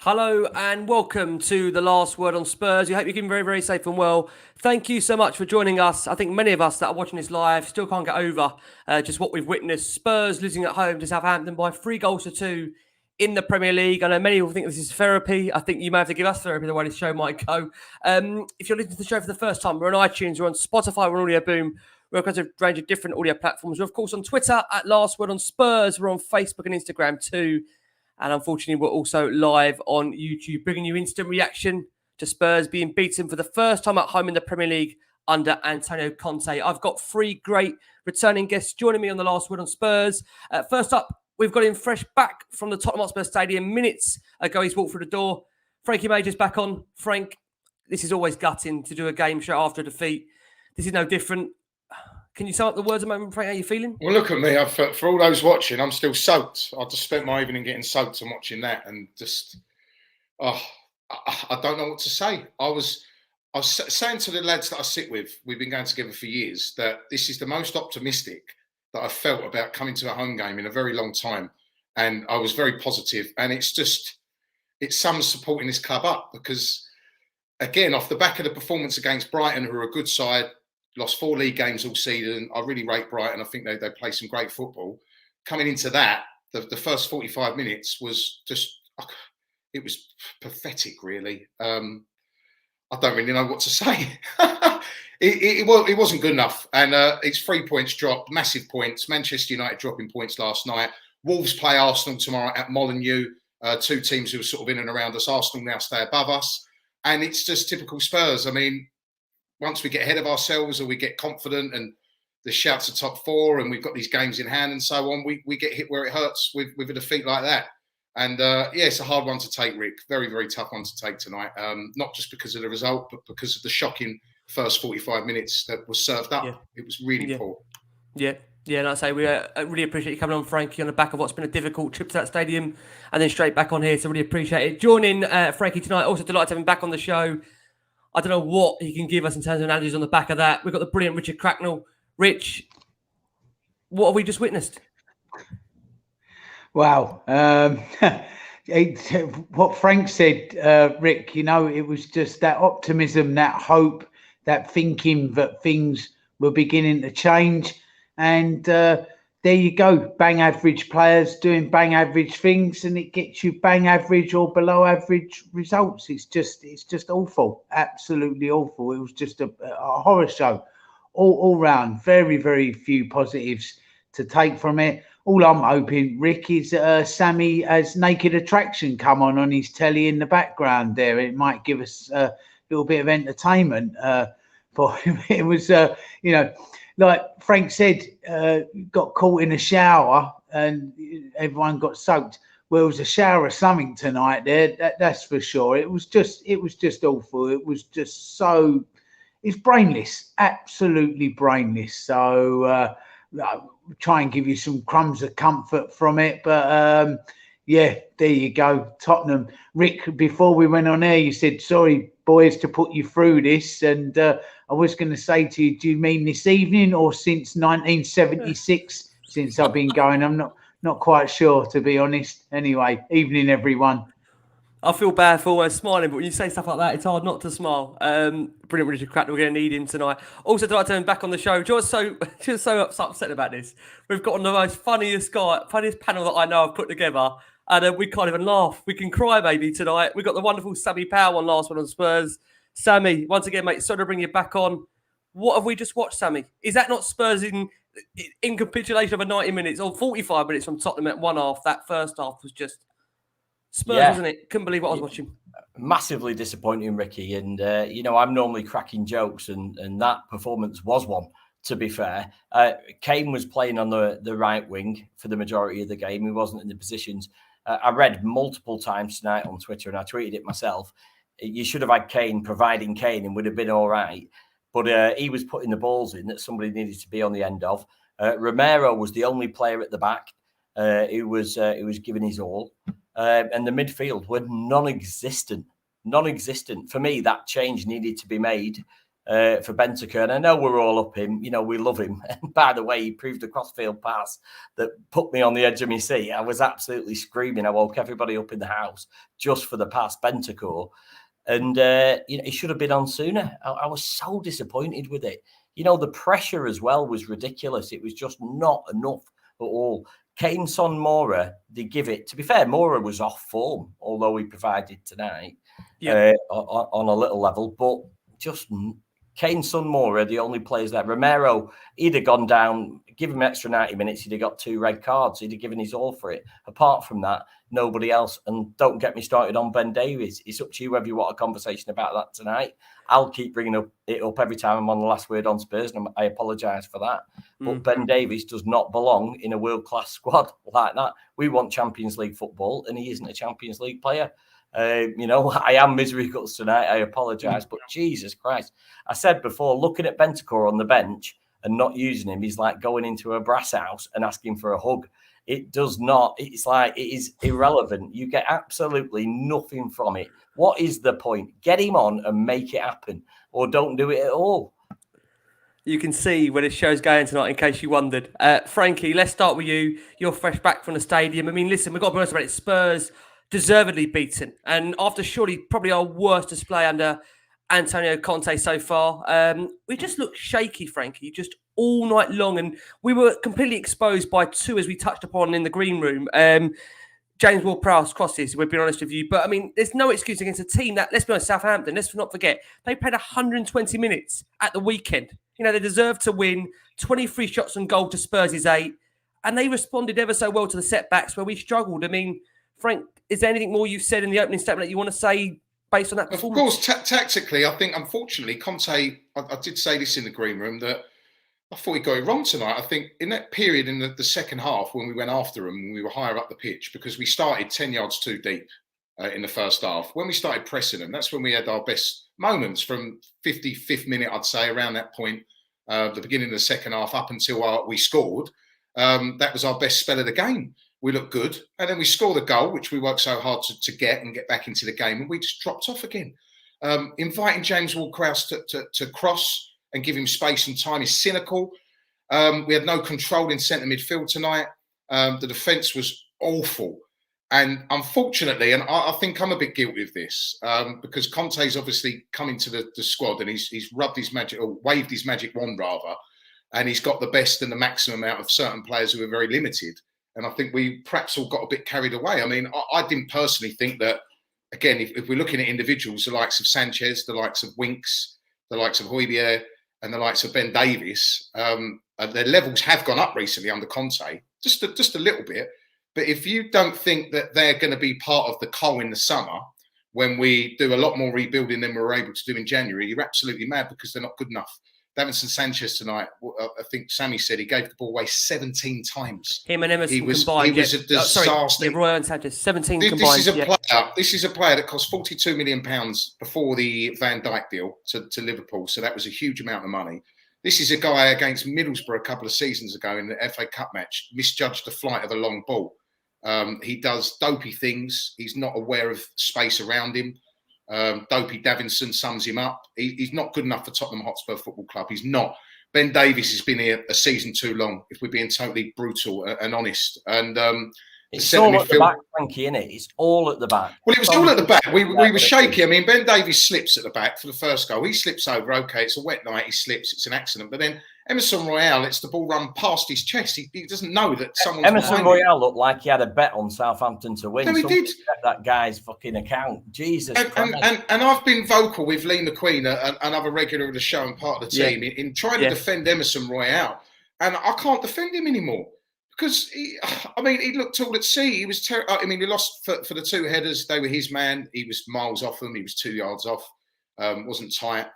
Hello and welcome to the Last Word on Spurs. We hope you're keeping very, very safe and well. Thank you so much for joining us. I think many of us that are watching this live still can't get over just what we've witnessed. Spurs losing at home to Southampton by 3-2 in the Premier League. I know many people think this is therapy. I think you may have to give us therapy the way this show might go. If you're listening to the show for the first time, we're on iTunes, we're on Spotify, we're on Audio Boom. We're across a range of different audio platforms. We're, of course, on Twitter at Last Word on Spurs. We're on Facebook and Instagram too. And unfortunately, we're also live on YouTube, bringing you instant reaction to Spurs being beaten for the first time at home in the Premier League under Antonio Conte. I've got three great returning guests joining me on the Last Word on Spurs. First up, we've got him fresh back from the Tottenham Hotspur Stadium. Minutes ago, he's walked through the door. Frankie Major's back on. Frank, this is always gutting to do a game show after a defeat. This is no different. Can you sum up the words a moment, Frank? How are you feeling? Well, look at me. For all those watching, I'm still soaked. I just spent my evening getting soaked and watching that, and just, I don't know what to say. I was saying to the lads that I sit with, we've been going together for years, that this is the most optimistic that I've felt about coming to a home game in a very long time, and I was very positive. And it's some supporting this club up because, again, off the back of the performance against Brighton, who are a good side. Lost 4 league games all season. I really rate Brighton. I think they play some great football. Coming into that, the first 45 minutes was just, it was pathetic, really. I don't really know what to say. it wasn't good enough. And it's 3 points dropped, massive points. Manchester United dropping points last night. Wolves play Arsenal tomorrow at Molineux. 2 teams who are sort of in and around us. Arsenal now stay above us. And it's just typical Spurs. I mean, once we get ahead of ourselves or we get confident and the shouts of top 4 and we've got these games in hand and so on, we get hit where it hurts with a defeat like that. And it's a hard one to take, Rick. Very, very tough one to take tonight. Not just because of the result, but because of the shocking first 45 minutes that was served up. Yeah. It was really poor. Yeah. Yeah, and I say we really appreciate you coming on, Frankie, on the back of what's been a difficult trip to that stadium and then straight back on here. So really appreciate it. Joining Frankie tonight, also delighted to have him back on the show. I don't know what he can give us in terms of analogies on the back of that. We've got the brilliant Richard Cracknell. Rich, what have we just witnessed? Wow. What Frank said, Rick, it was just that optimism, that hope, that thinking that things were beginning to change. And there you go, bang average players doing bang average things, and it gets you bang average or below average results. It's just awful, absolutely awful. It was just a horror show all round. Very, very few positives to take from it. All I'm hoping, Rick, is Sammy as Naked Attraction come on his telly in the background there. It might give us a little bit of entertainment. But it was, like Frank said, got caught in a shower and everyone got soaked. Well, it was a shower of something tonight there. That's for sure. It was just awful. It was just it's brainless, absolutely brainless. So try and give you some crumbs of comfort from it. But there you go. Tottenham. Rick, before we went on air, you said, sorry, boys, to put you through this. And I was going to say to you, do you mean this evening or since 1976, since I've been going? I'm not quite sure, to be honest. Anyway, evening, everyone. I feel bad for almost smiling, but when you say stuff like that, it's hard not to smile. Brilliant Richard Cracknell, we're going to need him tonight. Also, I'd like to turn back on the show. Just so upset about this. We've got on the most funniest panel that I know I've put together, and we can't even laugh. We can cry maybe tonight. We've got the wonderful Sammy Powell on Last One on Spurs. Sammy, once again, mate, sorry to bring you back on. What have we just watched, Sammy? Is that not Spurs in capitulation of a 90 minutes or 45 minutes from Tottenham at one half? That first half was just Spurs, wasn't it? Couldn't believe what I was watching. Massively disappointing, Ricky. And, I'm normally cracking jokes, and that performance was one, to be fair. Kane was playing on the right wing for the majority of the game. He wasn't in the positions. I read multiple times tonight on Twitter, and I tweeted it myself. You should have had Kane providing Kane and would have been all right. But he was putting the balls in that somebody needed to be on the end of. Romero was the only player at the back who was giving his all. And the midfield were non-existent. For me, that change needed to be made. for Bentancur. And I know we're all up him. You know, we love him. And by the way, he proved a crossfield pass that put me on the edge of my seat. I was absolutely screaming. I woke everybody up in the house just for the pass, Bentancur. And, you know, he should have been on sooner. I was so disappointed with it. You know, the pressure as well was ridiculous. It was just not enough at all. Kane, Son, Moura, they give it. To be fair, Moura was off form, although he provided tonight on a little level. But just Kane, Son, Moura, the only players there. Romero, he'd have gone down, give him extra 90 minutes, he'd have got 2 red cards. He'd have given his all for it. Apart from that, nobody else. And don't get me started on Ben Davies. It's up to you whether you want a conversation about that tonight. I'll keep bringing it up every time I'm on the Last Word on Spurs, and I apologise for that. But Ben Davies does not belong in a world-class squad like that. We want Champions League football, and he isn't a Champions League player. You know, I am misery guts tonight. I apologise, but Jesus Christ. I said before, looking at Bentancur on the bench and not using him is like going into a brass house and asking for a hug. It does not. It's like it is irrelevant. You get absolutely nothing from it. What is the point? Get him on and make it happen, or don't do it at all. You can see where this show's going tonight, in case you wondered. Frankie, let's start with you. You're fresh back from the stadium. I mean, listen, we've got to be honest about it. Spurs deservedly beaten. And after surely probably our worst display under Antonio Conte so far, we just looked shaky, Frankie, just all night long. And we were completely exposed by 2, as we touched upon in the green room. James Ward-Prowse crosses, we've been honest with you. But, I mean, there's no excuse against a team that, let's be honest, Southampton, let's not forget, they played 120 minutes at the weekend. You know, they deserved to win. 23 shots on goal to Spurs' 8. And they responded ever so well to the setbacks where we struggled. I mean, Frank, is there anything more you said in the opening statement that you want to say based on that performance? Of course, tactically, I think, unfortunately, Conte, I did say this in the green room, that I thought he got it wrong tonight. I think in that period in the second half, when we went after him, we were higher up the pitch because we started 10 yards too deep in the first half. When we started pressing them, that's when we had our best moments from 55th minute, I'd say, around that point, the beginning of the second half up until we scored. That was our best spell of the game. We looked good. And then we score the goal, which we worked so hard to get and get back into the game. And we just dropped off again. Inviting James Ward-Prowse to cross and give him space and time is cynical. We had no control in centre midfield tonight. The defence was awful. And unfortunately, and I think I'm a bit guilty of this, because Conte's obviously come into the squad and he's rubbed his magic, or waved his magic wand rather, and he's got the best and the maximum out of certain players who are very limited. And I think we perhaps all got a bit carried away. I mean, I didn't personally think that, again, if we're looking at individuals, the likes of Sanchez, the likes of Winks, the likes of Højbjerg, and the likes of Ben Davies, their levels have gone up recently under Conte, just a little bit. But if you don't think that they're going to be part of the coal in the summer, when we do a lot more rebuilding than we were able to do in January, you're absolutely mad because they're not good enough. Davinson Sanchez tonight, I think Sammy said he gave the ball away 17 times. Him and Emerson combined. He was a disaster. Roy and Sanchez, 17 combined. This is a player that cost £42 million before the Van Dijk deal to Liverpool. So that was a huge amount of money. This is a guy against Middlesbrough a couple of seasons ago in the FA Cup match, misjudged the flight of a long ball. He does dopey things. He's not aware of space around him. Dopey Davinson sums him up. He's not good enough for Tottenham Hotspur Football Club. He's not. Ben Davies has been here a season too long, if we're being totally brutal and honest. And it's all at the back, Frankie, isn't it? It's all at the back. Well, it was all at the back. We were shaky. I mean, Ben Davies slips at the back for the first goal. He slips over. Okay, it's a wet night. He slips. It's an accident. But then Emerson Royale lets the ball run past his chest. He doesn't know that someone's Emerson Royale looked like he had a bet on Southampton to win. No, he did. That guy's fucking account. Jesus Christ. And I've been vocal with Lee McQueen, another regular of the show and part of the team, in trying to defend Emerson Royale. And I can't defend him anymore. Because, he looked all at sea. He was terrible. I mean, he lost for the 2 headers. They were his man. He was miles off them. He was 2 yards off. Wasn't tight.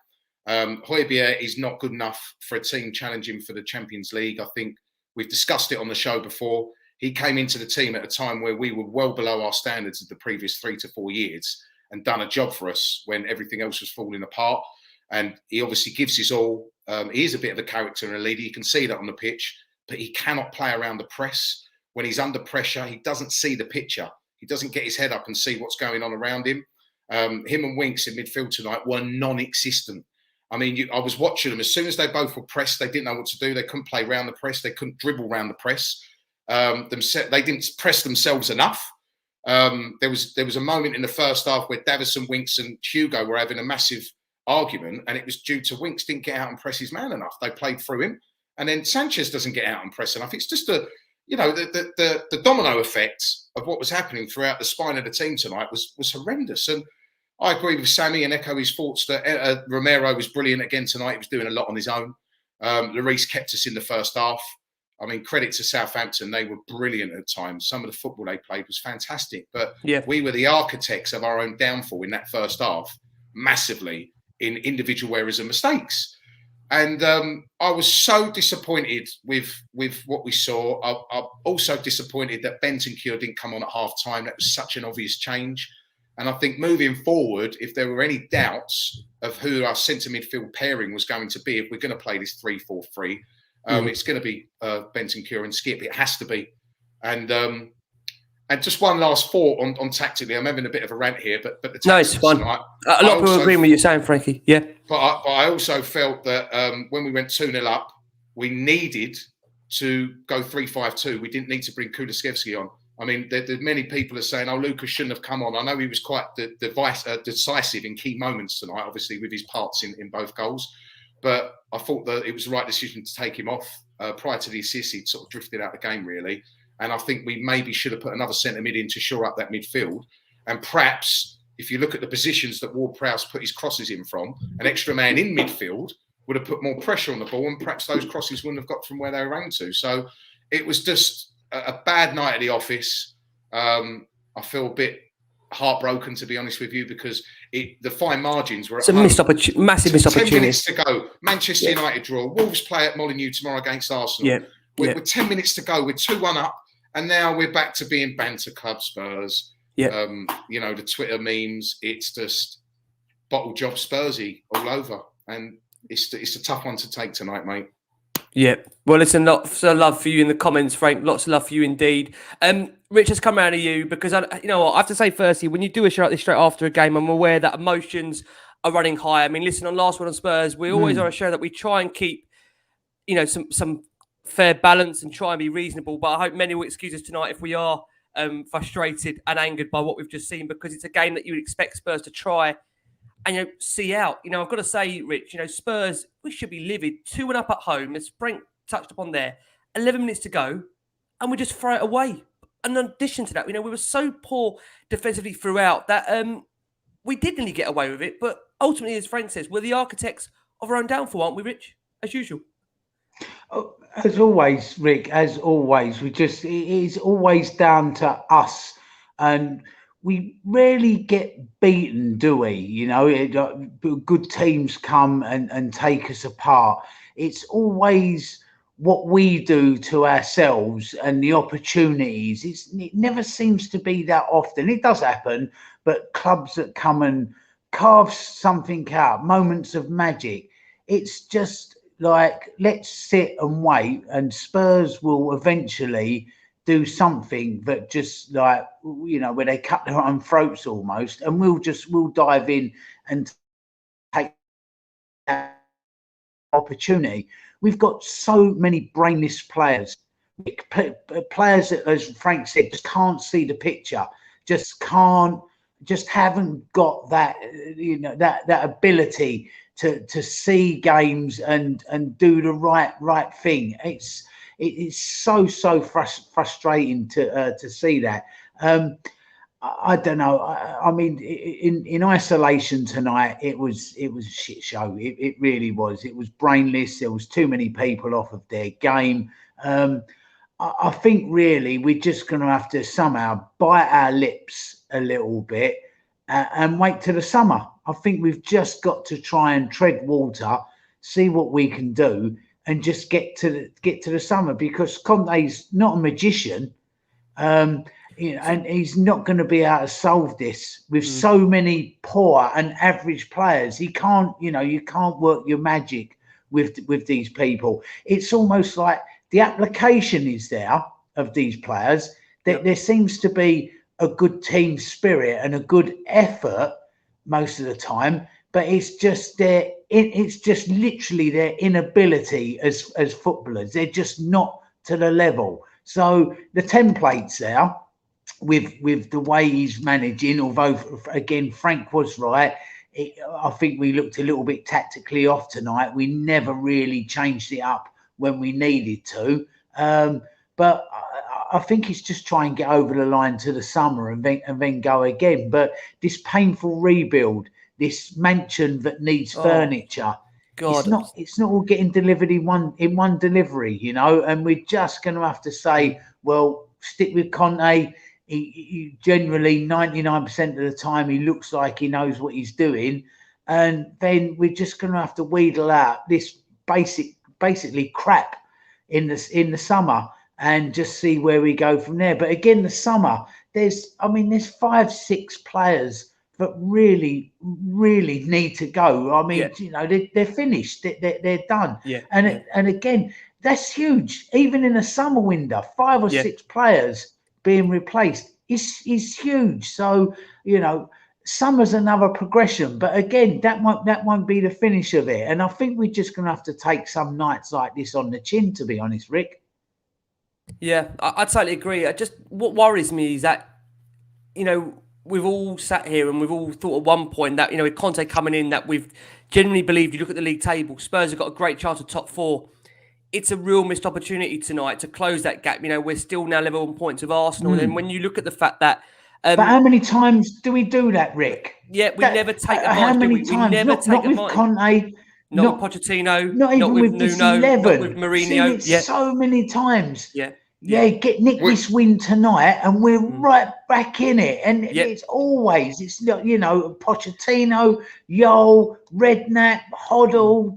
Højbjerg is not good enough for a team challenging for the Champions League. I think we've discussed it on the show before. He came into the team at a time where we were well below our standards of the previous 3 to 4 years and done a job for us when everything else was falling apart. And he obviously gives his all. He is a bit of a character and a leader. You can see that on the pitch. But he cannot play around the press. When he's under pressure, he doesn't see the picture. He doesn't get his head up and see what's going on around him. Him and Winks in midfield tonight were non-existent. I mean, I was watching them. As soon as they both were pressed, they didn't know what to do. They couldn't play round the press. They couldn't dribble round the press. They didn't press themselves enough. There was a moment in the first half where Davison, Winks and Hugo were having a massive argument, and it was due to Winks didn't get out and press his man enough. They played through him, and then Sanchez doesn't get out and press enough. It's just the domino effect of what was happening throughout the spine of the team tonight was horrendous. And I agree with Sammy and echo his thoughts that Romero was brilliant again tonight. He was doing a lot on his own. Lloris kept us in the first half. I mean, credit to Southampton. They were brilliant at times. Some of the football they played was fantastic. But we were the architects of our own downfall in that first half, massively, in individual errors and mistakes. And I was so disappointed with what we saw. I'm also disappointed that Bentancur didn't come on at half-time. That was such an obvious change. And I think moving forward, if there were any doubts of who our centre midfield pairing was going to be, if we're going to play this 3-4-3, it's going to be Bentancur and Skip. It has to be. And just one last thought on tactically. I'm having a bit of a rant here, but the no, it's fine. Tonight, a lot of people agree with you saying, Frankie. Yeah. But I also felt that when we went 2-0 up, we needed to go 3-5-2. We didn't need to bring Kulusevski on. I mean, there many people are saying, "Oh, Lucas shouldn't have come on." I know he was quite decisive in key moments tonight, obviously with his parts in both goals. But I thought that it was the right decision to take him off. Prior to the assist, he'd sort of drifted out of the game, really. And I think we maybe should have put another centre mid in to shore up that midfield. And perhaps, if you look at the positions that Ward-Prowse put his crosses in from, an extra man in midfield would have put more pressure on the ball, and perhaps those crosses wouldn't have got from where they were aimed to. So it was just a bad night at the office. I feel a bit heartbroken, to be honest with you, because the fine margins were. It's a massive missed opportunity. 10 minutes to go. Manchester United draw. Wolves play at Molineux tomorrow against Arsenal. We're 10 minutes to go. We're 2-1 up, and now we're back to being banter club Spurs. The Twitter memes. It's just bottle job Spursy all over, and it's a tough one to take tonight, mate. Yeah. Well, listen, lots of love for you in the comments, Frank. Lots of love for you indeed. Rich, has come around to you because I have to say, firstly, when you do a show like this straight after a game, I'm aware that emotions are running high. I mean, listen, on Last Word on Spurs, we always are a show that we try and keep, some fair balance and try and be reasonable. But I hope many will excuse us tonight if we are frustrated and angered by what we've just seen, because it's a game that you would expect Spurs to try and see out. I've got to say, Rich, Spurs, we should be livid. 2-1 up at home, as Frank touched upon there. 11 minutes to go, and we just throw it away. And in addition to that, we were so poor defensively throughout that we did nearly get away with it. But ultimately, as Frank says, we're the architects of our own downfall, aren't we, Rich? As usual. As always, Rick, as always, it is always down to us. And we rarely get beaten, do we? Good teams come and take us apart. It's always what we do to ourselves and the opportunities. It never seems to be that often. It does happen, but clubs that come and carve something out, moments of magic. It's just like, let's sit and wait, and Spurs will eventually do something that just where they cut their own throats almost, and we'll dive in and take that opportunity. We've got so many brainless players that, as Frank said, just can't see the picture, just haven't got that that ability to see games and do the right thing. It's so frustrating to see that. I don't know. I mean, in isolation tonight, it was a shit show. It really was. It was brainless. There was too many people off of their game. I think really we're just going to have to somehow bite our lips a little bit and wait till the summer. I think we've just got to try and tread water, see what we can do, and just get to the summer, because Conte's not a magician. And he's not going to be able to solve this with so many poor and average players. He can't, you can't work your magic with these people. It's almost like the application is there of these players. There seems to be a good team spirit and a good effort most of the time, but it's just their it's just literally their inability as footballers. They're just not to the level. So the template's there with the way he's managing, although, again, Frank was right. I think we looked a little bit tactically off tonight. We never really changed it up when we needed to. But I think it's just try and get over the line to the summer and then go again. But this painful rebuild, this mansion that needs furniture, God, it's not all getting delivered in one delivery, you know. And we're just going to have to say, well, stick with Conte. He generally 99% of the time he looks like he knows what he's doing, and then we're just going to have to wheedle out this basically crap in the summer and just see where we go from there. But again, the summer, there's 5-6 players that really need to go. I mean, you know, they're finished, they're done. And again, that's huge. Even in a summer window, 5 or 6 players being replaced is huge. So, you know, summer's another progression, but again, that won't be the finish of it. And I think we're just going to have to take some nights like this on the chin, to be honest, Rick. Yeah, I totally agree. What worries me is that, you know, we've all sat here and we've all thought at one point that, you know, with Conte coming in, that we've genuinely believed, you look at the league table, Spurs have got a great chance of top 4. It's a real missed opportunity tonight to close that gap. You know, we're still now level on points with Arsenal. And when you look at the fact that... but how many times do we do that, Rick? Yeah, we never take advantage. How many times? We never take not advantage. With Conte. Not with Pochettino. Not even with Nuno. 11. Not with Mourinho. So many times. Yeah, get this win tonight and we're right back in it. And it's always, you know, Pochettino, Yol, Redknapp, Hoddle,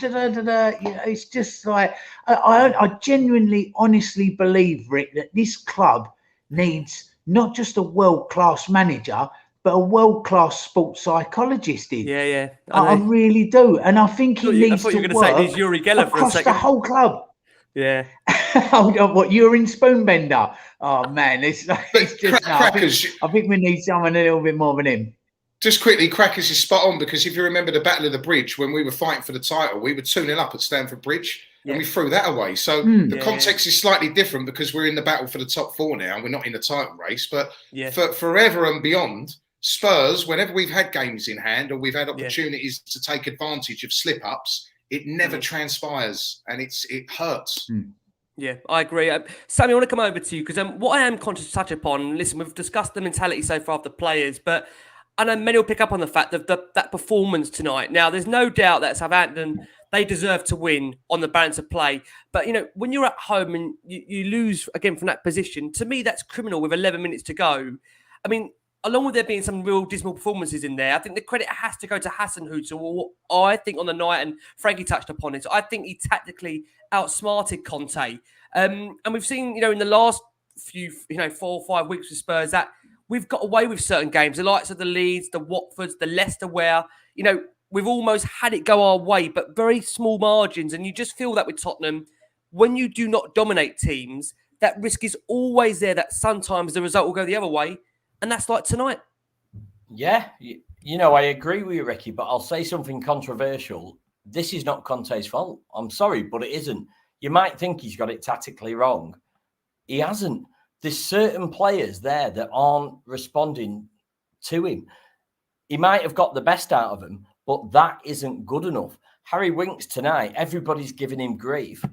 You know, it's just like, I genuinely, honestly believe, Rick, that this club needs not just a world-class manager, but a world-class sports psychologist in. Yeah. I really do. And I think he needs to work say Yuri Geller for a across second. the whole club. Yeah. Hold on, what, urine spoonbender? Oh man, it's just I think we need someone a little bit more than him. Just quickly, Crackers is spot on, because if you remember the Battle of the Bridge, when we were fighting for the title, we were 2-0 up at Stamford Bridge and we threw that away. So the context is slightly different because we're in the battle for the top 4 now and we're not in the title race. But for forever and beyond, Spurs, whenever we've had games in hand or we've had opportunities to take advantage of slip-ups, it never transpires and it hurts. Yeah, I agree. Sammy, I want to come over to you because what I am conscious to touch upon, listen, we've discussed the mentality so far of the players, but I know many will pick up on the fact that that performance tonight. Now, there's no doubt that Southampton, they deserve to win on the balance of play. But, you know, when you're at home and you lose again from that position, to me, that's criminal with 11 minutes to go. I mean, along with there being some real dismal performances in there, I think the credit has to go to Hasenhüttl. I think on the night, and Frankie touched upon it, I think he tactically outsmarted Conte. And we've seen, you know, in the last few, 4 or 5 weeks with Spurs, that we've got away with certain games, the likes of the Leeds, the Watfords, the Leicester, where, you know, we've almost had it go our way, but very small margins. And you just feel that with Tottenham, when you do not dominate teams, that risk is always there that sometimes the result will go the other way. And that's like tonight. Yeah, you know, I agree with you, Ricky, but I'll say something controversial. This is not Conte's fault. I'm sorry, but it isn't. You might think he's got it tactically wrong. He hasn't. There's certain players there that aren't responding to him. He might have got the best out of them, but that isn't good enough. Harry Winks tonight, everybody's giving him grief.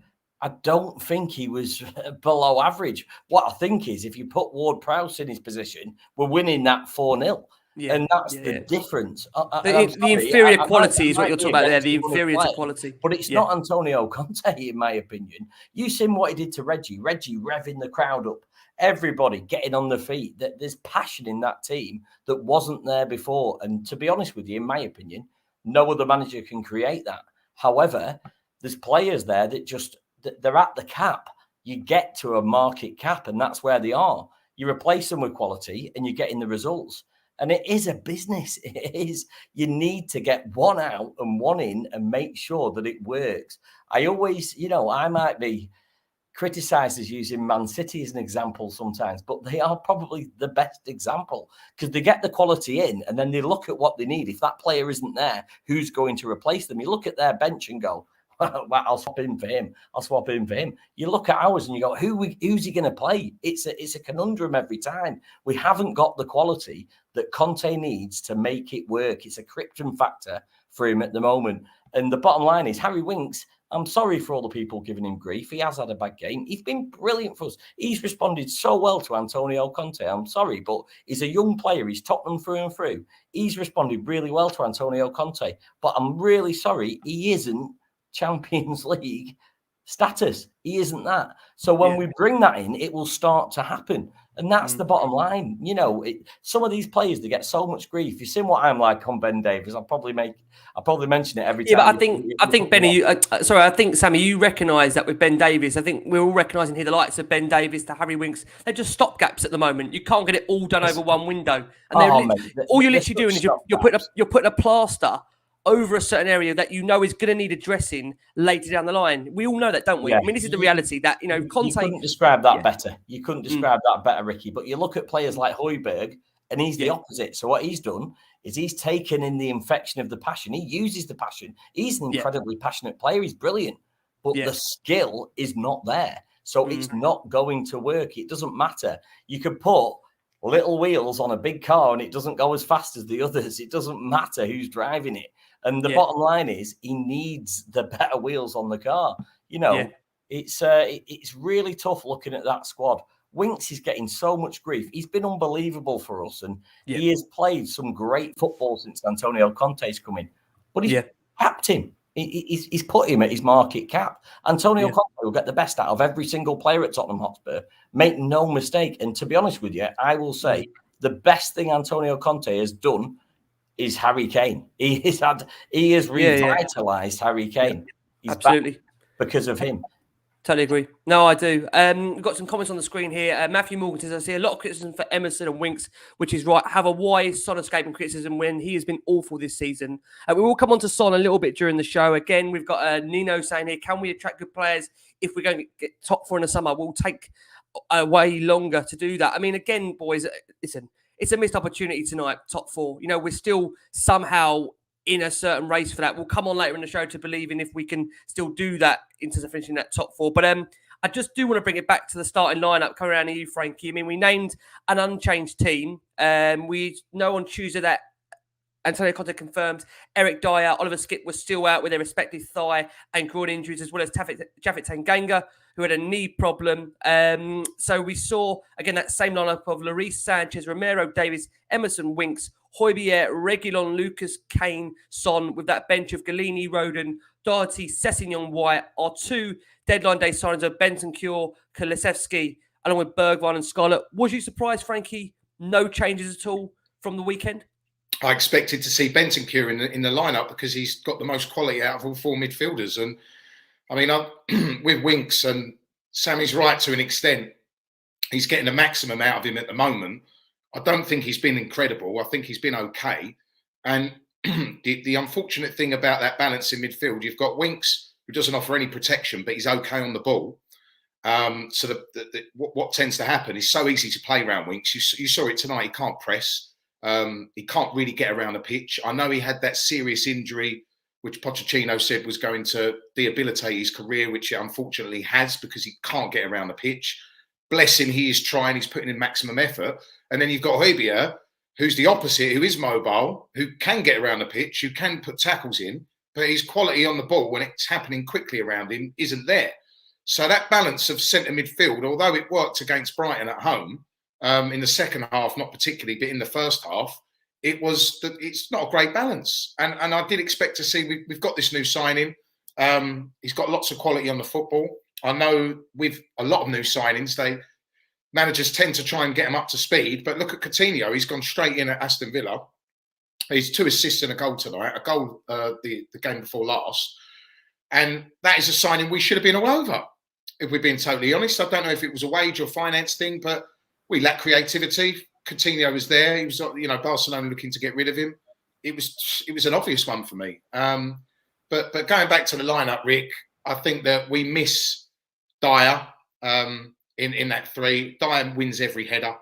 I don't think he was below average. What I think is if you put Ward-Prowse in his position, we're winning that 4-0. Yeah, and that's the difference. The inferior quality is what you're talking about there, the inferior quality. But it's not Antonio Conte, in my opinion. You seen what he did to Reggie. Reggie revving the crowd up. Everybody getting on their feet. There's passion in that team that wasn't there before. And to be honest with you, in my opinion, no other manager can create that. However, there's players there that just, they're at the cap. You get to a market cap and that's where they are. You replace them with quality and you're getting the results. And it is a business. It is. You need to get one out and one in and make sure that it works. I always, I might be criticised as using Man City as an example sometimes, but they are probably the best example because they get the quality in and then they look at what they need. If that player isn't there, who's going to replace them? You look at their bench and go, well, I'll swap in for him. I'll swap in for him. You look at ours and you go, who's he going to play? It's a conundrum every time. We haven't got the quality that Conte needs to make it work. It's a krypton factor for him at the moment. And the bottom line is Harry Winks, I'm sorry for all the people giving him grief. He has had a bad game. He's been brilliant for us. He's responded so well to Antonio Conte. I'm sorry, but he's a young player. He's Tottenham through and through. He's responded really well to Antonio Conte. But I'm really sorry, he isn't Champions League status. He isn't that. So when we bring that in, it will start to happen. And that's the bottom line. You know, some of these players, they get so much grief. You've seen what I'm like on Ben Davies. I'll probably mention it every time. Yeah, but I think Benny, I think Sammy, you recognise that with Ben Davies. I think we're all recognising here the likes of Ben Davies to Harry Winks. They're just stopgaps at the moment. You can't get it all done over one window. And all you're literally doing is you're putting a plaster over a certain area that you know is going to need addressing later down the line. We all know that, don't we? Yeah. I mean, this is the reality that, you know, Conte... You couldn't describe that better. You couldn't describe that better, Ricky. But you look at players like Højbjerg, and he's the opposite. So what he's done is he's taken in the infection of the passion. He uses the passion. He's an incredibly passionate player. He's brilliant. But the skill is not there. So it's not going to work. It doesn't matter. You could put little wheels on a big car and it doesn't go as fast as the others. It doesn't matter who's driving it. And the bottom line is he needs the better wheels on the car. You know, it's really tough looking at that squad. Winks is getting so much grief. He's been unbelievable for us. And he has played some great football since Antonio Conte's come in. But he's capped him. He's put him at his market cap. Antonio Conte will get the best out of every single player at Tottenham Hotspur. Make no mistake. And to be honest with you, I will say the best thing Antonio Conte has done is Harry Kane. He has revitalised Harry Kane. He's absolutely back because of him. Totally agree. No, I do. We've got some comments on the screen here. Matthew Morgan says, I see a lot of criticism for Emerson and Winks, which is right. Have a wise Son escaping criticism when he has been awful this season. We will come on to Son a little bit during the show. Again, we've got Nino saying here, can we attract good players if we're going to get top four in the summer? We'll take way longer to do that. I mean, again, boys, listen, it's a missed opportunity tonight, top four. You know, we're still somehow in a certain race for that. We'll come on later in the show to believe in if we can still do that into finishing that top four. But I just do want to bring it back to the starting lineup. Coming around to you, Frankie. I mean, we named an unchanged team. We know on Tuesday that Antonio Conte confirmed Eric Dyer, Oliver Skip were still out with their respective thigh and groin injuries, as well as Japhet Tanganga, who had a knee problem. So we saw, again, that same lineup of Lloris, Sanchez, Romero, Davies, Emerson, Winks, Højbjerg, Reguilon, Lucas, Kane, Son, with that bench of Galini, Roden, Doherty, Sessegnon, White, our two deadline day signings of Bentancur, Kulusevski, along with Bergwijn and Scarlett. Was you surprised, Frankie, no changes at all from the weekend? I expected to see Bentancur in the lineup because he's got the most quality out of all four midfielders. And I mean, with Winks, and Sammy's right to an extent, he's getting the maximum out of him at the moment. I don't think he's been incredible. I think he's been okay. And the unfortunate thing about that balance in midfield, you've got Winks, who doesn't offer any protection, but he's okay on the ball. So what tends to happen is so easy to play around Winks. You saw it tonight. He can't press. He can't really get around the pitch. I know he had that serious injury, which Pochettino said was going to debilitate his career, which it unfortunately has because he can't get around the pitch. Bless him, he is trying. He's putting in maximum effort. And then you've got Højbjerg, who's the opposite, who is mobile, who can get around the pitch, who can put tackles in, but his quality on the ball when it's happening quickly around him isn't there. So that balance of centre midfield, although it worked against Brighton at home, in the second half, not particularly, but in the first half, it's not a great balance. And I did expect to see, we've got this new signing. He's got lots of quality on the football. I know with a lot of new signings, managers tend to try and get him up to speed. But look at Coutinho. He's gone straight in at Aston Villa. He's 2 assists and a goal tonight, a goal the game before last. And that is a signing we should have been all over, if we're being totally honest. I don't know if it was a wage or finance thing, but we lack creativity. Coutinho was there. He was, Barcelona looking to get rid of him. It was an obvious one for me. But going back to the lineup, Rick, I think that we miss Dyer. in that three. Dyer wins every header.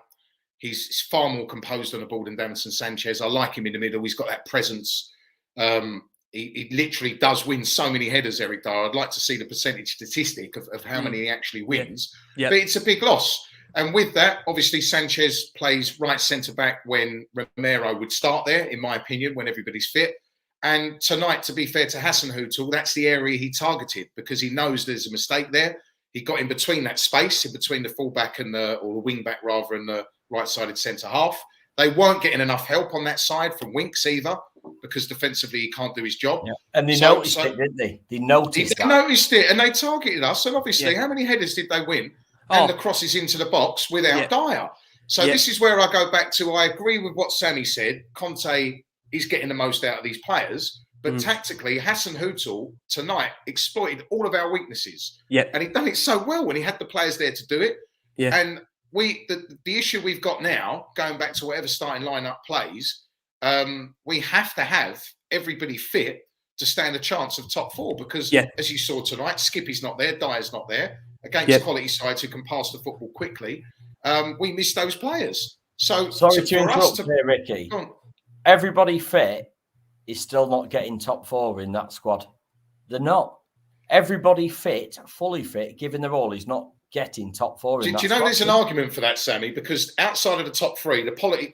He's far more composed on the ball than Davinson Sanchez. I like him in the middle. He's got that presence. He literally does win so many headers, Eric Dyer. I'd like to see the percentage statistic of how many he actually wins. Yeah. But it's a big loss. And with that, obviously, Sanchez plays right centre-back when Romero would start there, in my opinion, when everybody's fit. And tonight, to be fair to Hasenhüttl, that's the area he targeted because he knows there's a mistake there. He got in between that space, in between the full-back and the wing-back rather, and the right-sided centre-half. They weren't getting enough help on that side from Winks either, because defensively he can't do his job. Yeah. And they noticed it, didn't they? They noticed it, and they targeted us. And obviously, how many headers did they win? And the crosses into the box without Dyer. So this is where I go back to, I agree with what Sammy said. Conte is getting the most out of these players. But tactically, Hasenhüttl tonight exploited all of our weaknesses. And he'd done it so well when he had the players there to do it. And the issue we've got now, going back to whatever starting lineup plays, we have to have everybody fit to stand a chance of top four because, as you saw tonight, Skippy's not there, Dyer's not there. Against quality sides who can pass the football quickly, we missed those players. So sorry to interrupt here, Ricky. Everybody fit is still not getting top four in that squad. They're not. Everybody fit, fully fit, given their all, is not getting top four in that Do you know squad. There's an argument for that, Sammy? Because outside of the top three, the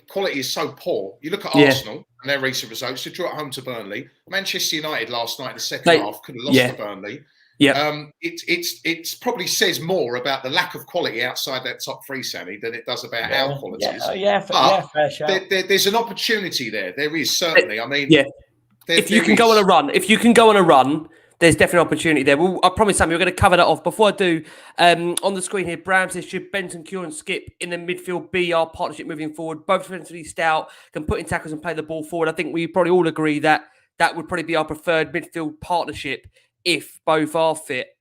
quality is so poor. You look at Arsenal and their recent results. They drew at home to Burnley. Manchester United last night in the second half could have lost to Burnley. It's probably says more about the lack of quality outside that top three, Sammy, than it does about our qualities. Fair shout. There's an opportunity there. There is certainly. I mean, if you can go on a run, there's definitely opportunity there. Well, I promise, Sammy, we're going to cover that off. Before I do, on the screen here, Bram says, should Bentancur and Skip in the midfield be our partnership moving forward? Both defensively stout, can put in tackles and play the ball forward. I think we probably all agree that that would probably be our preferred midfield partnership if both are fit.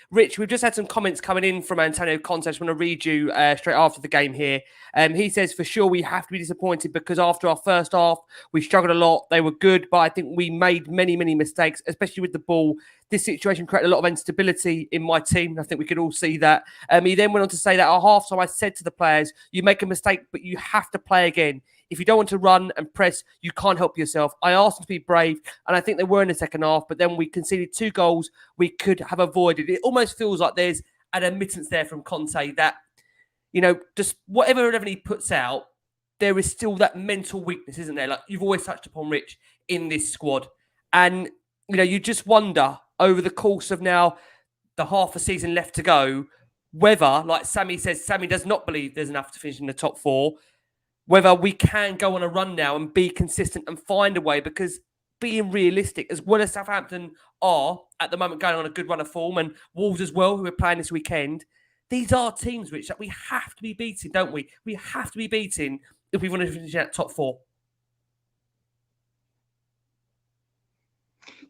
Rich, we've just had some comments coming in from Antonio Conte. I just want to read you straight after the game here. He says, for sure, we have to be disappointed because after our first half, we struggled a lot. They were good, but I think we made many, many mistakes, especially with the ball. This situation created a lot of instability in my team. I think we could all see that. He then went on to say that at half-time, I said to the players, you make a mistake, but you have to play again. If you don't want to run and press, you can't help yourself. I asked them to be brave, and I think they were in the second half, but then we conceded 2 goals we could have avoided. It almost feels like there's an admittance there from Conte that, you know, just whatever he puts out, there is still that mental weakness, isn't there? Like you've always touched upon, Rich, in this squad. And, you know, you just wonder over the course of now the half a season left to go, whether, like Sammy says, Sammy does not believe there's enough to finish in the top 4, whether we can go on a run now and be consistent and find a way, because being realistic, as well as Southampton are at the moment going on a good run of form, and Wolves as well, who are playing this weekend, these are teams, Rich, that we have to be beating, don't we? We have to be beating if we want to finish that top 4.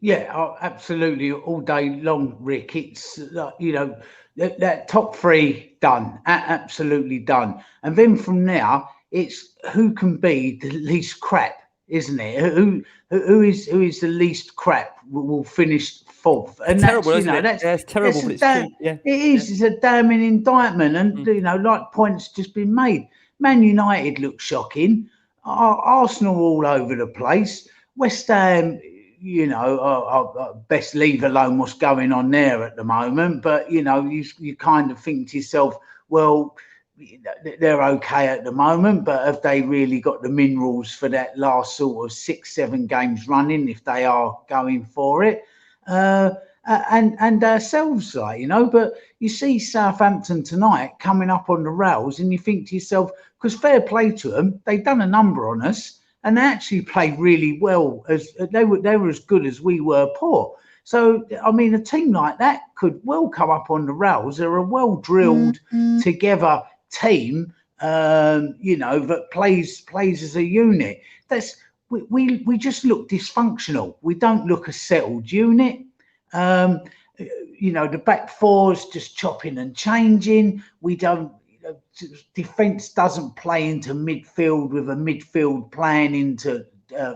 Yeah, absolutely, all day long, Rick. It's like, you know, that top 3 done, absolutely done, and then from now it's who can be the least crap, isn't it? Who is the least crap will finish 4th, and it's that's terrible, you know it? that's terrible. That's it is. It's a damning indictment, and you know, like points just been made. Man United look shocking. Arsenal all over the place. West Ham, you know, best leave alone what's going on there at the moment. But you know, you kind of think to yourself, well, they're okay at the moment, but have they really got the minerals for that last sort of 6-7 games running if they are going for it? And ourselves, like, you know, but you see Southampton tonight coming up on the rails, and you think to yourself, because fair play to them, they've done a number on us, and they actually played really well. As they were as good as we were poor. So I mean, a team like that could well come up on the rails. They're a well drilled together team, you know, that plays as a unit. That's we just look dysfunctional. We don't look a settled unit. You know, the back 4's just chopping and changing. We don't. Defence doesn't play into midfield with a midfield playing into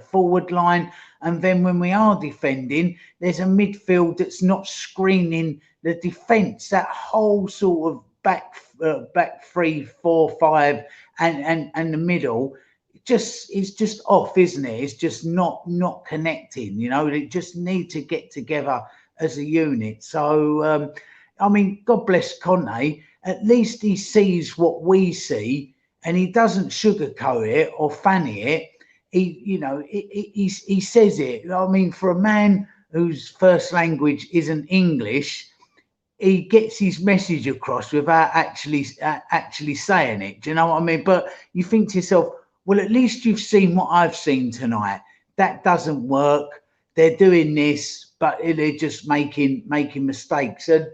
forward line, and then when we are defending, there's a midfield that's not screening the defence. That whole sort of back 3, 4, 5, and the middle is just off, isn't it? It's just not connecting. They just need to get together as a unit. So I mean, God bless Conte. At least he sees what we see, and he doesn't sugarcoat it or fanny it. He says it. I mean, for a man whose first language isn't English, he gets his message across without actually saying it. Do you know what I mean? But you think to yourself, well, at least you've seen what I've seen tonight. That doesn't work. They're doing this, but they're just making mistakes. And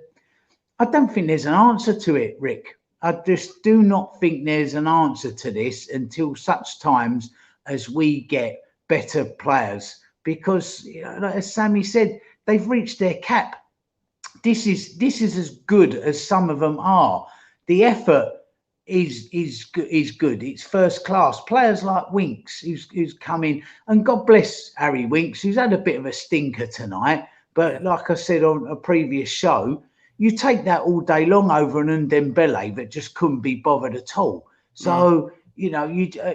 I don't think there's an answer to it, Rick. I just do not think there's an answer to this until such times as we get better players. Because, like as Sammy said, they've reached their cap. This is as good as some of them are. The effort is good. It's first class. Players like Winks, who's come in, and God bless Harry Winks, who's had a bit of a stinker tonight. But like I said on a previous show, you take that all day long over an Ndembele that just couldn't be bothered at all. So you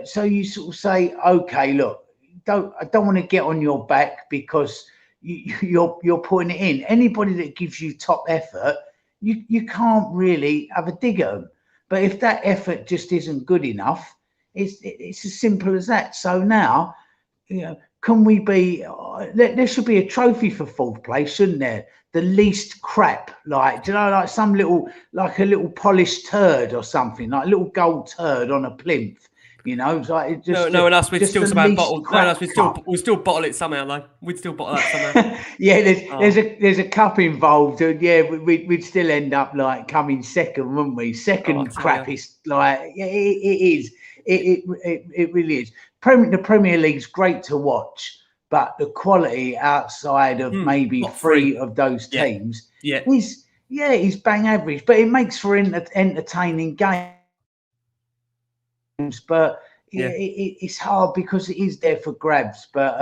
sort of say, okay, look, I don't want to get on your back because you're putting it in. Anybody that gives you top effort, you can't really have a dig at them. But if that effort just isn't good enough, it's as simple as that. So now, can we be? There should be a trophy for fourth place, shouldn't there? The least crap, like some little, like a little polished turd or something, like a little gold turd on a plinth. It's like it just no, and us we'd still somehow bottle. No, us we'd still bottle it somehow. Though we'd still bottle that somehow. Yeah, there's a cup involved, and yeah, we'd still end up like coming second, wouldn't we? Second crappiest, like it is. It really is. The Premier League's great to watch, but the quality outside of maybe three of those teams is bang average. But it makes for entertaining games. But it's hard because it is there for grabs. But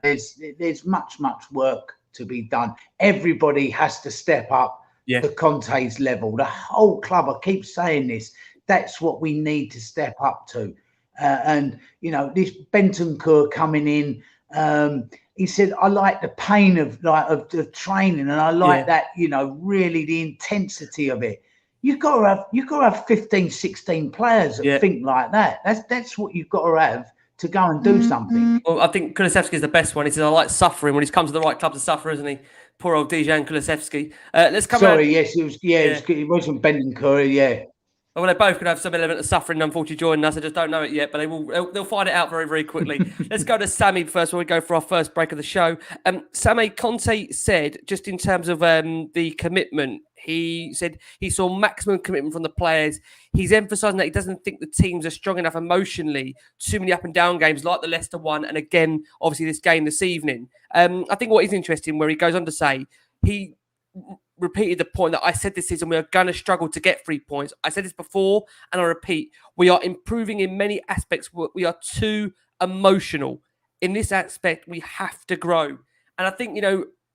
there's much work to be done. Everybody has to step up to Conte's level. The whole club. I keep saying this. That's what we need to step up to. And this Bentancur coming in. He said, "I like the pain of training, and I like that. Really the intensity of it." You've got to have 15, 16 players that think like that. That's what you've got to have to go and do something. Well, I think Kulusevski is the best one. He says, "I like suffering." When he's come to the right club to suffer, isn't he? Poor old Dejan Kulusevski. Let's come. Yes, it was. It wasn't Bentancur. Yeah. Well, they're both going to have some element of suffering, unfortunately, joining us. I just don't know it yet, but they'll find it out very, very quickly. Let's go to Sammy first when we go for our first break of the show. Sammy, Conte said, just in terms of the commitment, he said he saw maximum commitment from the players. He's emphasising that he doesn't think the teams are strong enough emotionally. Too many up and down games like the Leicester one, and again, obviously, this game this evening. I think what is interesting, where he goes on to say, he repeated the point that I said this season we are going to struggle to get 3 points. I said this before, and I repeat, we are improving in many aspects. We are too emotional. In this aspect, we have to grow. And I think,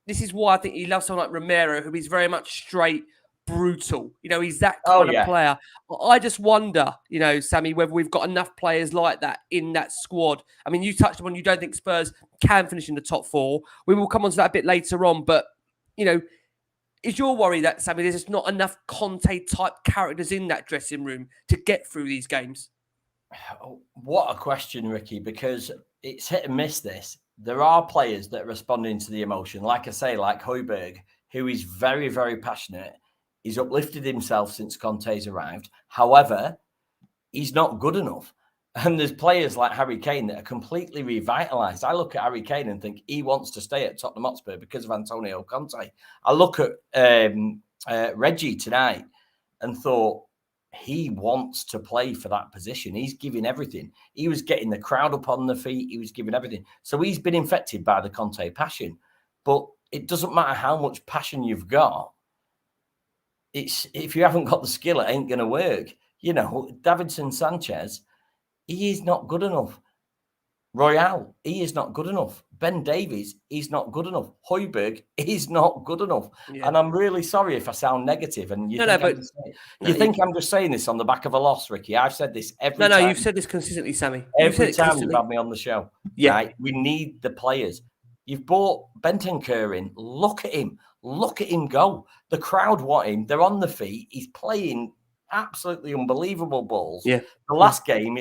this is why I think he loves someone like Romero, who is very much straight, brutal. He's that kind of player. I just wonder, Sammy, whether we've got enough players like that in that squad. I mean, you touched upon you don't think Spurs can finish in the top 4. We will come on to that a bit later on, but, is your worry that, Sammy, there's just not enough Conte-type characters in that dressing room to get through these games? What a question, Ricky, because it's hit and miss this. There are players that are responding to the emotion. Like I say, like Højbjerg, who is very, very passionate. He's uplifted himself since Conte's arrived. However, he's not good enough. And there's players like Harry Kane that are completely revitalised. I look at Harry Kane and think he wants to stay at Tottenham Hotspur because of Antonio Conte. I look at Reggie tonight and thought he wants to play for that position. He's giving everything. He was getting the crowd up on the feet. He was giving everything. So he's been infected by the Conte passion. But it doesn't matter how much passion you've got. If you haven't got the skill, it ain't going to work. Davinson Sanchez, he is not good enough. Royale, he is not good enough. Ben Davies, he's not good enough. Højbjerg, he's not good enough. Yeah. And I'm really sorry if I sound negative. And you think I'm just saying this on the back of a loss, Ricky. I've said this every time. No, you've said this consistently, Sammy. Every time you've had me on the show. Yeah. Right? We need the players. You've bought Bentancur in. Look at him. Look at him go. The crowd want him. They're on the feet. He's playing absolutely unbelievable balls. Yeah. The last game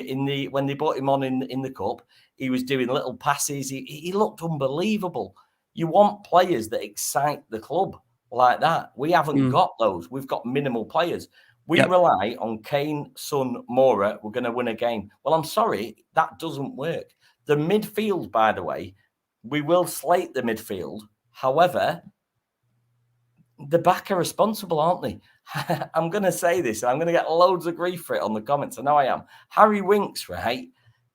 when they brought him on in the cup, he was doing little passes. He looked unbelievable. You want players that excite the club like that. We haven't got those. We've got minimal players. We rely on Kane, Son, Moura. We're going to win a game. Well, I'm sorry, that doesn't work. The midfield, by the way, we will slate the midfield. However, the back are responsible, aren't they? I'm going to say this. I'm going to get loads of grief for it on the comments. I know I am. Harry Winks, right?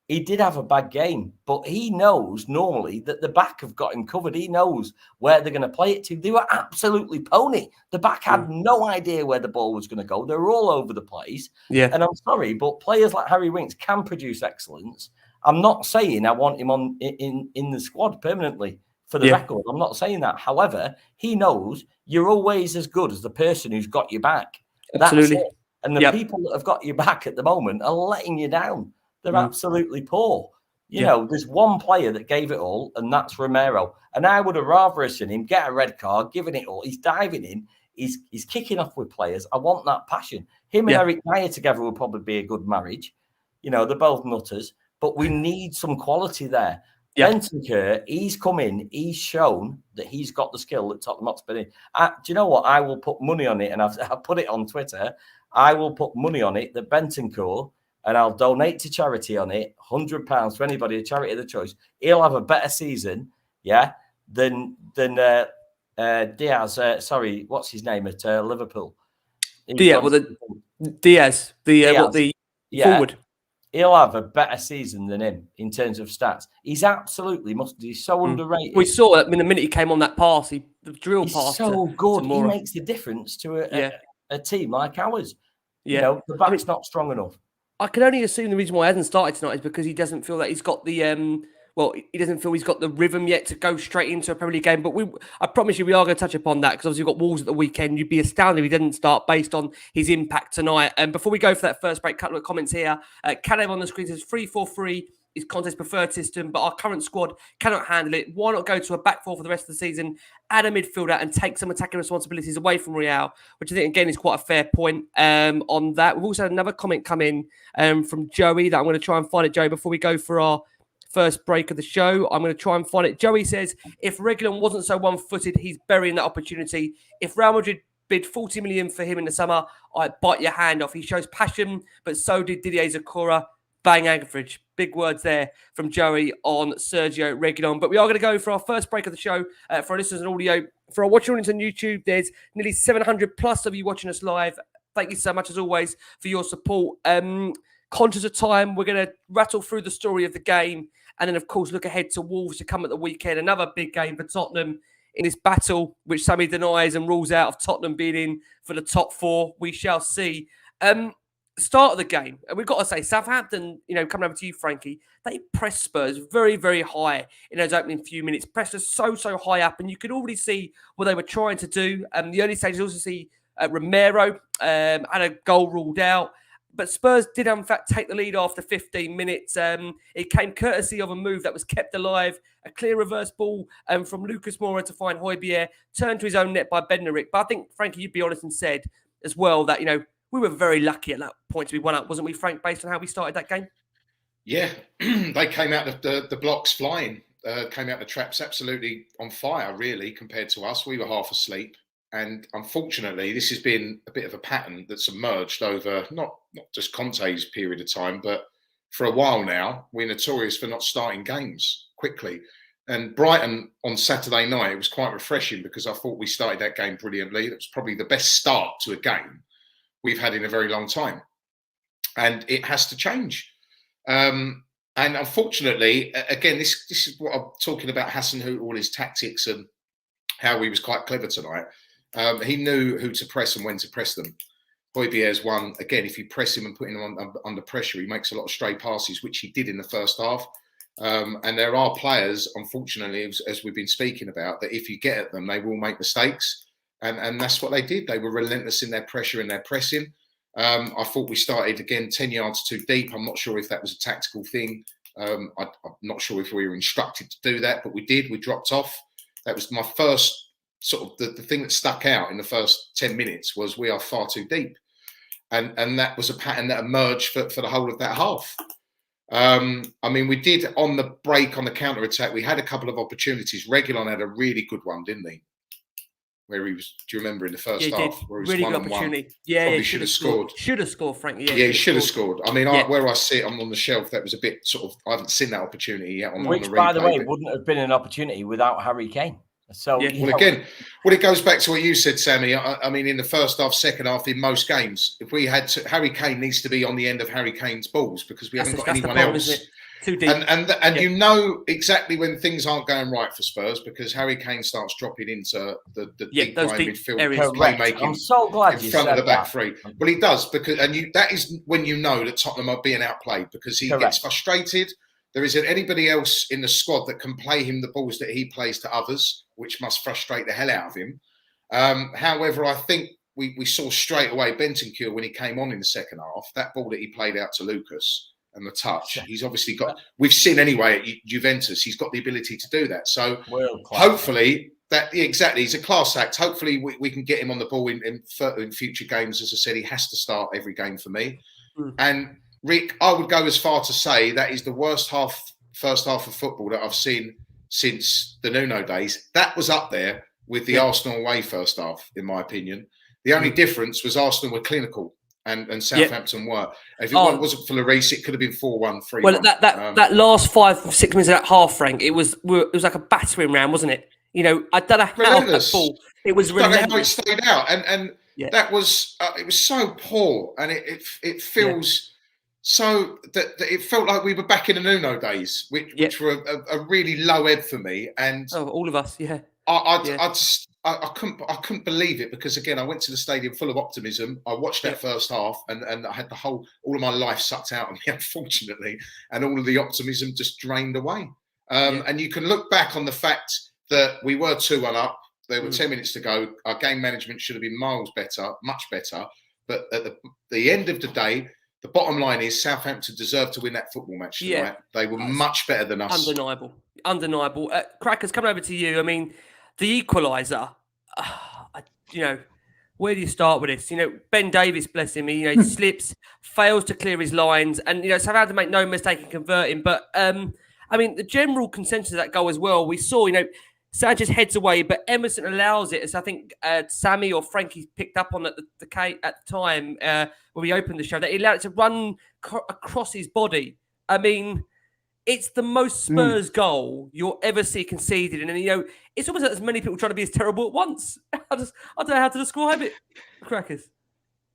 He did have a bad game, but he knows normally that the back have got him covered. He knows where they're going to play it to. They were absolutely pony. The back had no idea where the ball was going to go. They were all over the place. Yeah. And I'm sorry, but players like Harry Winks can produce excellence. I'm not saying I want him on in the squad permanently for the record. I'm not saying that. However, he knows you're always as good as the person who's got your back. Absolutely. That's it. And the people that have got your back at the moment are letting you down. They're absolutely poor. You know, there's one player that gave it all, and that's Romero. And I would have rather seen him get a red card, giving it all. He's diving in. He's kicking off with players. I want that passion. Him and Eric Dyer together will probably be a good marriage. You know, they're both nutters, but we need some quality there. Bentancur, he's come in. He's shown that he's got the skill that Tottenham Hotspur in. Do you know what? I will put money on it, and I've put it on Twitter. I will put money on it that Bentancur, and I'll donate to charity on it, £100 to anybody, a charity of the choice. He'll have a better season, than Diaz. Sorry, what's his name at Liverpool? Diaz, the forward. He'll have a better season than him in terms of stats. He's absolutely mustard. He's so underrated. We saw it. I mean, the minute he came on that pass, the drill pass. So good. He makes the difference to a team like ours. Yeah. You know, the back's not strong enough. I can only assume the reason why he hasn't started tonight is because he doesn't feel that he's got the he doesn't feel he's got the rhythm yet to go straight into a Premier League game. But I promise you, we are going to touch upon that because obviously we've got Wolves at the weekend. You'd be astounded if he didn't start based on his impact tonight. And before we go for that first break, a couple of comments here. Kadev on the screen says 3-4-3 is Conte's preferred system, but our current squad cannot handle it. Why not go to a back four for the rest of the season, add a midfielder and take some attacking responsibilities away from Real, which I think, again, is quite a fair point on that. We've also had another comment come in from Joey that I'm going to try and find it, Joey, before we go for our first break of the show. I'm going to try and find it. Joey says, if Reguilon wasn't so one-footed, he's burying that opportunity. If Real Madrid bid 40 million for him in the summer, I'd bite your hand off. He shows passion, but so did Didier Zakura. Bang average. Big words there from Joey on Sergio Reguilon. But we are going to go for our first break of the show for our listeners and audio. For our watching audience on YouTube, there's nearly 700 plus of you watching us live. Thank you so much, as always, for your support. Conscious of time, we're going to rattle through the story of the game and then, of course, look ahead to Wolves to come at the weekend. Another big game for Tottenham in this battle, which Sammy denies and rules out of Tottenham being in for the top four. We shall see. Start of the game, and we've got to say, Southampton, coming over to you, Frankie, they pressed Spurs very, very high in those opening few minutes. Pressed us so high up, and you could already see what they were trying to do. The early stages also see Romero had a goal ruled out, but Spurs did, in fact, take the lead after 15 minutes. It came courtesy of a move that was kept alive, a clear reverse ball from Lucas Moura to find Højbjerg, turned to his own net by Bednarik. But I think, Frankie, you'd be honest and said as well that, we were very lucky at that point to be 1-up, wasn't we, Frank, based on how we started that game? Yeah, they came out of the blocks flying, came out the traps absolutely on fire, really, compared to us. We were half asleep. And unfortunately, this has been a bit of a pattern that's emerged over not just Conte's period of time, but for a while now. We're notorious for not starting games quickly. And Brighton on Saturday night, it was quite refreshing because I thought we started that game brilliantly. It was probably the best start to a game we've had in a very long time, and it has to change. And unfortunately, again, this is what I'm talking about. Hasenhüttl, all his tactics and how he was quite clever tonight. He knew who to press and when to press them. Højbjerg's one, again, if you press him and put him under pressure, he makes a lot of stray passes, which he did in the first half. And there are players, unfortunately, as we've been speaking about, that if you get at them, they will make mistakes. And that's what they did. They were relentless in their pressure and their pressing. I thought we started, again, 10 yards too deep. I'm not sure if that was a tactical thing. I'm not sure if we were instructed to do that, but we did. We dropped off. That was my first sort of the thing that stuck out in the first 10 minutes was we are far too deep. And that was a pattern that emerged for the whole of that half. I mean, we did on the break, on the counter-attack, we had a couple of opportunities. Reguilon had a really good one, didn't he? Where he was, do you remember in the first half? Where he was really good opportunity. Yeah, probably should have scored. Should have scored, Frankie. Yeah, he should have scored. I mean, where I see it, I'm on the shelf. That was a bit sort of, I haven't seen that opportunity yet. Which, by the way, wouldn't have been an opportunity without Harry Kane. So, well, again, it goes back to what you said, Sammy. I mean, in the first half, second half, in most games, if we had to, Harry Kane needs to be on the end of Harry Kane's balls because we haven't got anyone else. Too deep. And you know exactly when things aren't going right for Spurs because Harry Kane starts dropping into the deep line midfield playmaking. I'm so glad in front of the back three. Well, he does because that is when you know that Tottenham are being outplayed because he gets frustrated. There isn't anybody else in the squad that can play him the balls that he plays to others, which must frustrate the hell out of him. However, I think we saw straight away Bentancur when he came on in the second half, that ball that he played out to Lucas and the touch. He's obviously got, we've seen anyway at Juventus, he's got the ability to do that. So hopefully, exactly, he's a class act. Hopefully we can get him on the ball in future games. As I said, he has to start every game for me. And Rick, I would go as far to say that is the worst first half of football that I've seen since the Nuno days. That was up there with the Arsenal away first half, in my opinion. The only difference was Arsenal were clinical and Southampton were. If it wasn't for Lloris, it could have been 4-1, 3-1. Well, that last 5-6 minutes of that half, Frank, it was like a battering ram, wasn't it? You know, I don't know how that ball. It was relentless. How it stayed out, and that was it was so poor, and it feels. So that it felt like we were back in the Nuno days, which were a really low ebb for me. And all of us, I couldn't believe it because again, I went to the stadium full of optimism. I watched that first half, and I had all of my life sucked out of me, unfortunately, and all of the optimism just drained away. And you can look back on the fact that we were 2-1 up. There were 10 minutes to go. Our game management should have been miles better, much better. But at the end of the day, the bottom line is Southampton deserved to win that football match tonight. They were much better than us. Undeniable. Crackers, coming over to you. I mean, the equaliser, where do you start with this? You know, Ben Davies, bless him, he slips, fails to clear his lines, and Southampton make no mistake in converting. But I mean, the general consensus of that goal as well, we saw, Sanchez heads away, but Emerson allows it. As I think Sammy or Frankie picked up on at the time when we opened the show, that he allowed it to run across his body. I mean, it's the most Spurs goal you'll ever see conceded. And, it's almost like there's many people trying to be as terrible at once. I don't know how to describe it. Crackers.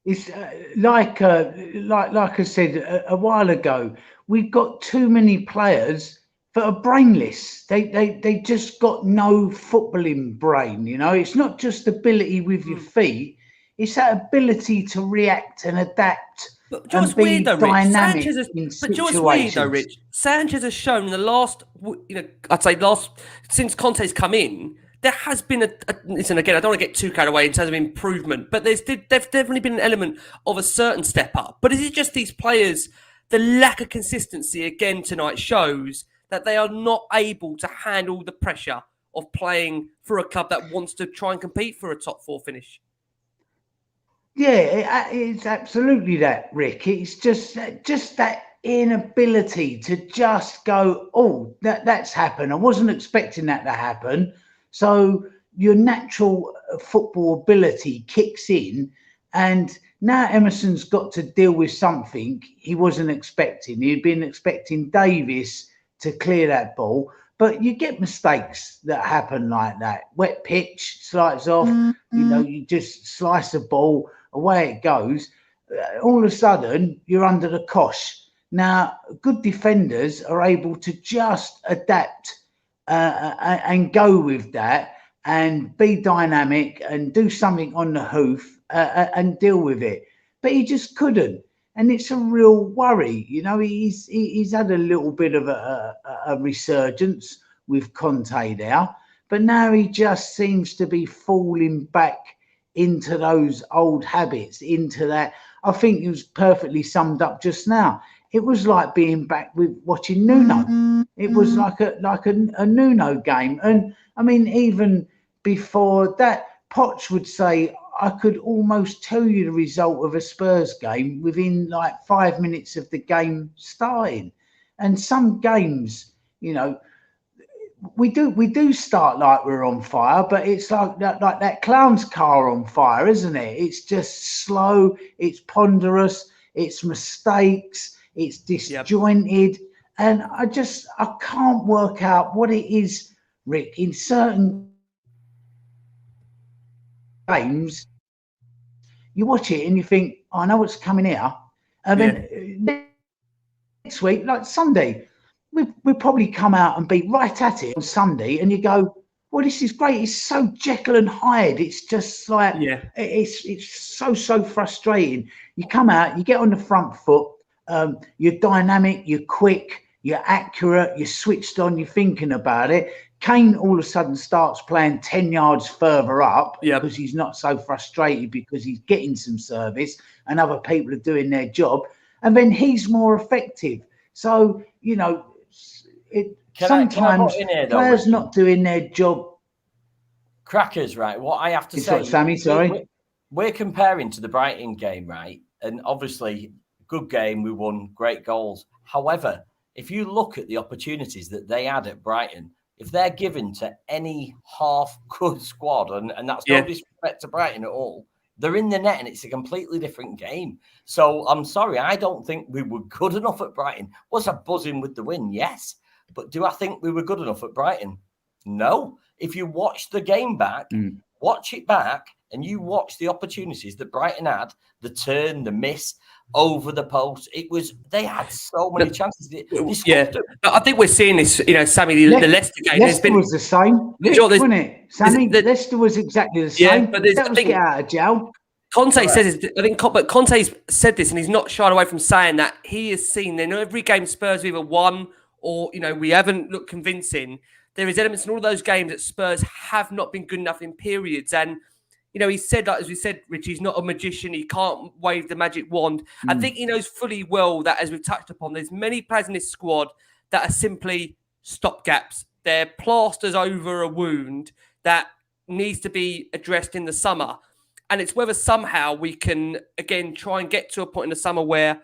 It's like I said a while ago, we've got too many players that are brainless. They just got no footballing brain. It's not just ability with your feet; it's that ability to react and adapt and be dynamic in situations. Rich. Sanchez has shown in the last, since Conte's come in, there has been listen, again, I don't want to get too carried away in terms of improvement, but there's definitely been an element of a certain step up. But is it just these players? The lack of consistency again tonight shows that they are not able to handle the pressure of playing for a club that wants to try and compete for a top 4 finish. Yeah, it's absolutely that, Rick. It's just that inability to just go, that's happened. I wasn't expecting that to happen. So your natural football ability kicks in, and now Emerson's got to deal with something he wasn't expecting. He'd been expecting Davies to clear that ball, but you get mistakes that happen like that. Wet pitch, slides off, you just slice the ball, away it goes. All of a sudden, you're under the cosh. Now, good defenders are able to just adapt and go with that and be dynamic and do something on the hoof and deal with it. But he just couldn't. and it's a real worry. You know, he's had a little bit of a resurgence with Conte now, but now he just seems to be falling back into those old habits, into that. I think it was perfectly summed up just now. It was like being back with watching Nuno. It was like a Nuno game. And I mean, even before that, Poch would say, I could almost tell you the result of a Spurs game within like 5 minutes of the game starting. And some games, you know, we do start like we're on fire, but it's like that clown's car on fire, isn't it? It's just slow, it's ponderous, it's mistakes, it's disjointed. Yep. And I can't work out what it is, Rick, in certain games. You watch it and you think, I know what's coming here. And then next week, like Sunday, we'll probably come out and be right at it on Sunday, and you go, well, this is great. It's so Jekyll and Hyde. It's just like, it's so frustrating. You come out, you get on the front foot, you're dynamic, you're quick, you're accurate, you're switched on, you're thinking about it. Kane all of a sudden starts playing 10 yards further up because he's not so frustrated because he's getting some service and other people are doing their job. And then he's more effective. So, you know, sometimes players not doing their job. Crackers, right? What I have to say, what, Sammy, sorry. We're comparing to the Brighton game, right? And obviously, good game, we won, great goals. However, if you look at the opportunities that they had at Brighton, if they're given to any half good squad, and that's no disrespect to Brighton at all, they're in the net and it's a completely different game. So I'm sorry, I don't think we were good enough at Brighton. Was I buzzing with the win? Yes. But do I think we were good enough at Brighton? No. If you watch the game back, watch it back, and you watch the opportunities that Brighton had, the turn, the miss, over the post, they had so many chances. But I think we're seeing this, you know, Sammy, the Leicester game. Leicester was the same, wasn't it? Sammy, Leicester was exactly the same. But that was get out of jail. Conte says, but Conte's said this, and he's not shied away from saying that he has seen in every game Spurs either won or, you know, we haven't looked convincing. There is elements in all those games that Spurs have not been good enough in periods. And, you know, he said, like, as we said, Rich, he's not a magician. He can't wave the magic wand. I think he knows fully well that, as we've touched upon, there's many players in this squad that are simply stopgaps. They're plasters over a wound that needs to be addressed in the summer. And it's whether somehow we can, again, try and get to a point in the summer where,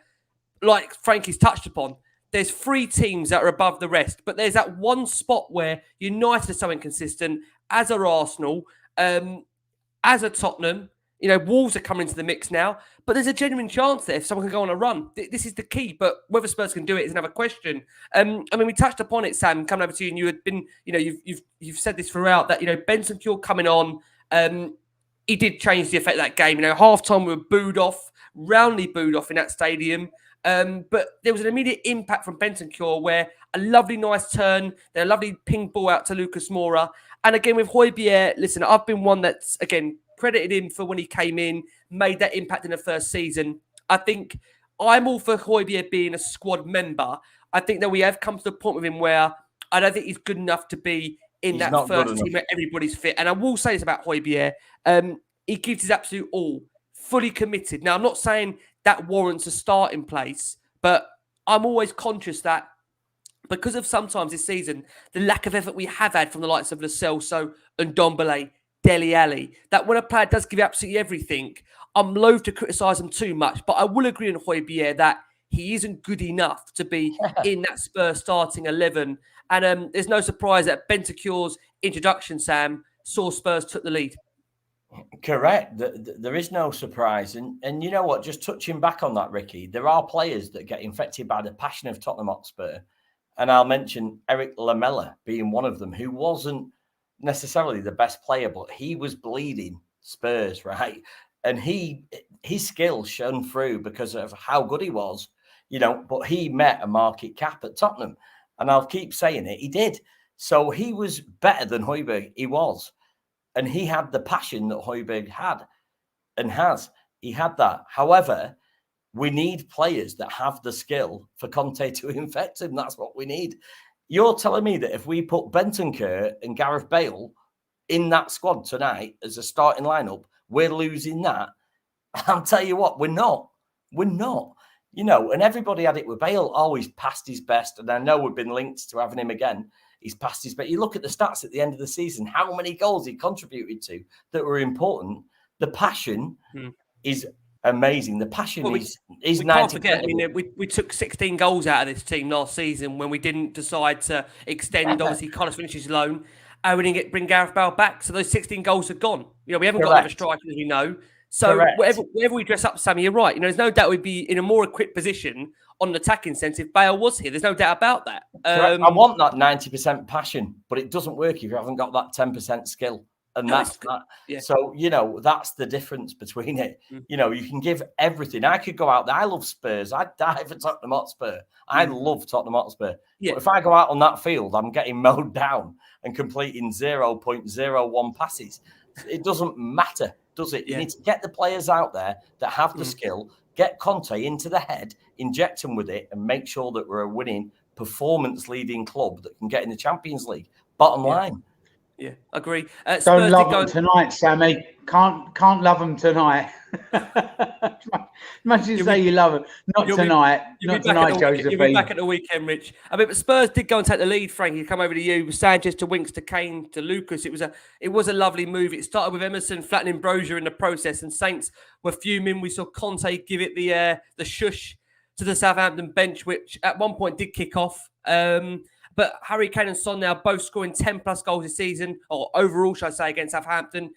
like Frankie's touched upon, there's 3 teams that are above the rest. But there's that one spot where United are so inconsistent, as are Arsenal, as are Tottenham. You know, Wolves are coming into the mix now. But there's a genuine chance there if someone can go on a run. This is the key. But whether Spurs can do it is another question. I mean, we touched upon it, Sam, coming over to you, and you had been, you know, you've said this throughout, that, you know, Benson Cure coming on, he did change the effect of that game. You know, half-time we were booed off, roundly booed off in that stadium. But there was an immediate impact from Bentancur where a lovely, nice turn, then a lovely ping ball out to Lucas Moura. And again, with Højbjerg, listen, I've been one that's, again, credited him for when he came in, made that impact in the first season. I think I'm all for Højbjerg being a squad member. I think that we have come to the point with him where I don't think he's good enough to be in that first team where everybody's fit. And I will say this about Højbjerg. He gives his absolute all, fully committed. Now, I'm not saying that warrants a starting place, but I'm always conscious that because of sometimes this season, the lack of effort we have had from the likes of Lo Celso and Ndombele, Dele Alli, that when a player does give absolutely everything, I'm loath to criticise him too much. But I will agree on Højbjerg that he isn't good enough to be in that Spurs starting 11. And there's no surprise that Bentancur's introduction, Sam, saw Spurs took the lead. Correct. There is no surprise. And you know what? Just touching back on that, Ricky, there are players that get infected by the passion of Tottenham Hotspur. And I'll mention Eric Lamela being one of them, who wasn't necessarily the best player, but he was bleeding Spurs, right? And his skills shone through because of how good he was, you know, but he met a market cap at Tottenham. And I'll keep saying it, he did. So he was better than Højbjerg, he was. And he had the passion that Højbjerg had and has. He had that. However, We need players that have the skill for Conte to infect him. That's what we need. You're telling me that if we put Bentancur and Gareth Bale in that squad tonight as a starting lineup, we're losing that? I'll tell you what, we're not. We're not. You know, and everybody had it with Bale, always past his best. And I know we've been linked to having him again. He's past his best. You look at the stats at the end of the season, how many goals he contributed to that were important. The passion is amazing. The passion is 90%. Can't forget, I mean, we took 16 goals out of this team last season when we didn't decide to extend. Obviously, Carlos finishes loan. And we didn't bring Gareth Bale back. So those 16 goals are gone. You know, we haven't got another striker, as we know. So whatever we dress up, Sammy, you're right. You know, there's no doubt we'd be in a more equipped position on an attacking sense if Bale was here. There's no doubt about that. I want that 90% passion, but it doesn't work if you haven't got that 10% skill. And that's that. Yeah. So, you know, that's the difference between it. You know, you can give everything. I could go out there. I love Spurs. I'd die for Tottenham Hotspur. I love Tottenham Hotspur. Yeah. But if I go out on that field, I'm getting mowed down and completing 0.01 passes. It doesn't matter, does it? You need to get the players out there that have the skill, get Conte into the head, inject him with it, and make sure that we're a winning, performance-leading club that can get in the Champions League. Bottom line. Yeah, agree. Don't love them tonight, Sammy. Can't love them tonight. Much as say you love them, not tonight. Not tonight, Josephine. You'll be back at the weekend, Rich. I mean, but Spurs did go and take the lead. Frankie, come over to you. Sanchez to Winks to Kane to Lucas. It was a lovely move. It started with Emerson flattening Brozier in the process, and Saints were fuming. We saw Conte give it the shush to the Southampton bench, which at one point did kick off. But Harry Kane and Son now both scoring 10+ goals this season, or overall, should I say, against Southampton.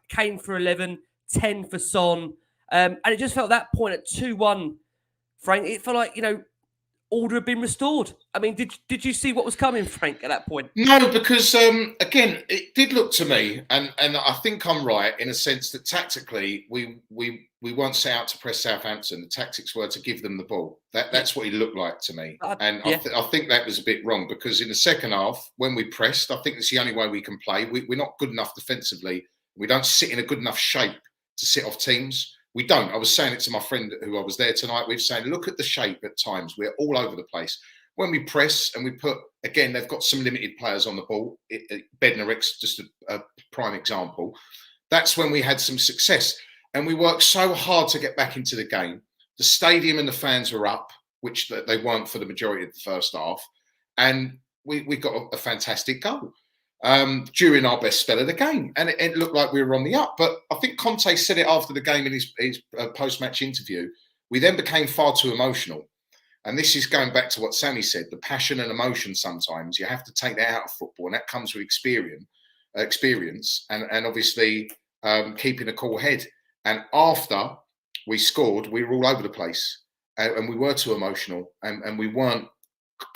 Kane for 11, 10 for Son. And it just felt at that point at 2-1, Frank, it felt like, you know, order had been restored. I mean, did you see what was coming, Frank, at that point? No, because, again, it did look to me, and I think I'm right, in a sense that tactically we weren't set out to press Southampton. The tactics were to give them the ball. That's what it looked like to me. And I think that was a bit wrong, because in the second half, when we pressed, I think it's the only way we can play. We're not good enough defensively. We don't sit in a good enough shape to sit off teams. We don't. I was saying it to my friend who I was there tonight. We were saying, look at the shape at times. We're all over the place. When we press and we put, again, they've got some limited players on the ball. Bednarek's just a prime example. That's when we had some success. And we worked so hard to get back into the game. The stadium and the fans were up, which they weren't for the majority of the first half. And we got a fantastic goal during our best spell of the game. And it looked like we were on the up. But I think Conte said it after the game in his post-match interview. We then became far too emotional. And this is going back to what Sammy said, the passion and emotion sometimes. You have to take that out of football, and that comes with experience and obviously keeping a cool head. And after we scored, we were all over the place, and we were too emotional, and we weren't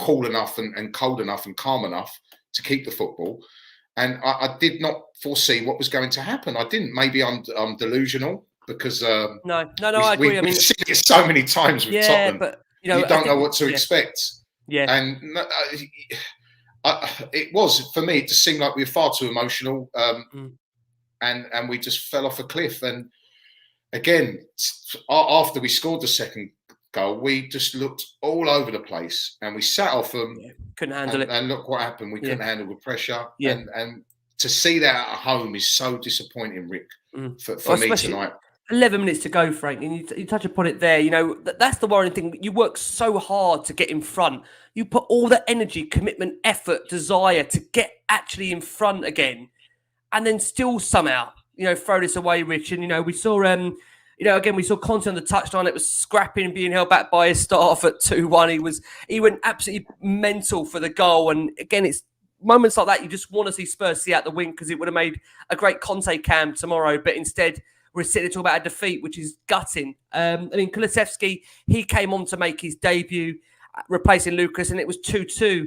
cool enough and cold enough and calm enough to keep the football. And I did not foresee what was going to happen. I didn't. Maybe I'm delusional, because no, I agree. We've seen it so many times with Tottenham. But you don't know what to expect. Yeah, and it was, for me, it just seemed like we were far too emotional, and we just fell off a cliff. And again, after we scored the second goal, we just looked all over the place, and we sat off them. Couldn't handle it. And look what happened. We couldn't handle the pressure. And to see that at home is so disappointing, Rick, for me tonight. 11 minutes to go, Frank, and you touch upon it there. You know, that's the worrying thing. You work so hard to get in front. You put all the energy, commitment, effort, desire to get actually in front again, and then still somehow, you know, throw this away, Rich. And, you know, we saw, again, we saw Conte on the touchline. It was scrapping, being held back by his staff at 2-1. He went absolutely mental for the goal. And again, it's moments like that you just want to see Spurs see out the win, because it would have made a great Conte cam tomorrow. But instead, we're sitting to talk about a defeat, which is gutting. I mean, Kulusevski, he came on to make his debut, replacing Lucas, and it was 2-2.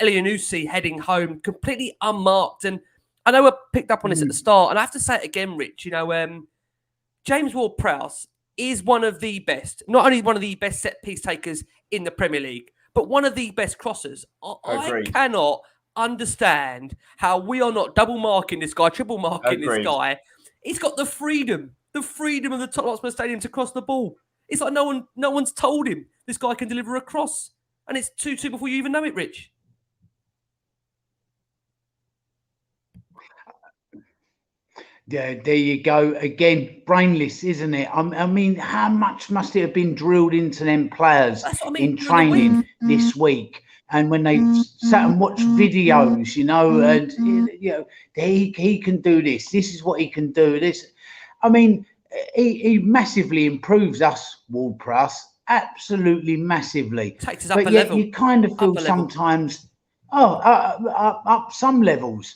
Elyounoussi heading home, completely unmarked. And I know we picked up on this at the start, and I have to say it again, Rich. You know, James Ward-Prowse is one of the best, not only one of the best set-piece takers in the Premier League, but one of the best crossers. I cannot understand how we are not double marking this guy, triple marking this guy. He's got the freedom of the Tottenham Hotspur Stadium to cross the ball. It's like no one's told him this guy can deliver a cross. And it's 2-2 before you even know it, Rich. Yeah, there you go. Again, brainless, isn't it? I mean, how much must it have been drilled into them players That's what I mean, in during the training this week? And when they sat and watched videos, and he can do this. This is what he can do. This, I mean, he massively improves us, Ward-Prowse, absolutely massively. Takes us up But a yet level. you kind of feel Up a level. sometimes, up some levels.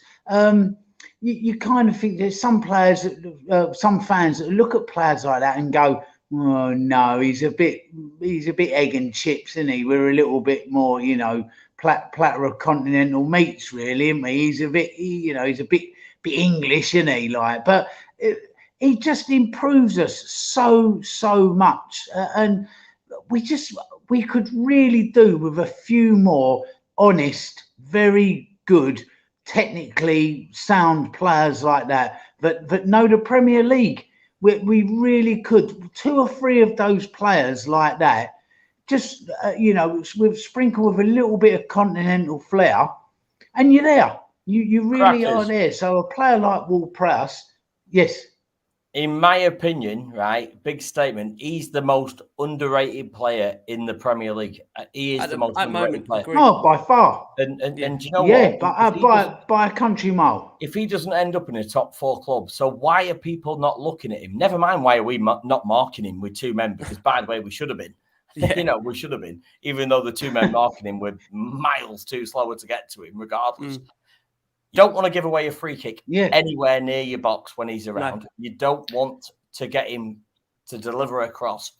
You kind of think there's some players, some fans that look at players like that and go, "Oh no, he's a bit egg and chips, isn't he? We're a little bit more, platter of continental meats, really, isn't he? He's a bit, he's a bit English, isn't he? Like, but he just improves us so much, and we could really do with a few more honest, very good, technically sound players like that know the Premier League. We really could. 2 or 3 of those players like that, just with sprinkle with a little bit of continental flair, and you're there. You really are there. So a player like Ward-Prowse, yes. In my opinion, right, big statement, he's the most underrated player in the Premier League. He is the most underrated player. Agreed. Oh, by far. And you know what? But by a country mile. If he doesn't end up in a top 4 club, so why are people not looking at him? Never mind why are we not marking him with 2 men, because by the way, we should have been. Yeah. We should have been, even though the 2 men marking him were miles too slower to get to him, regardless. You don't want to give away a free kick anywhere near your box when he's around. No. You don't want to get him to deliver a cross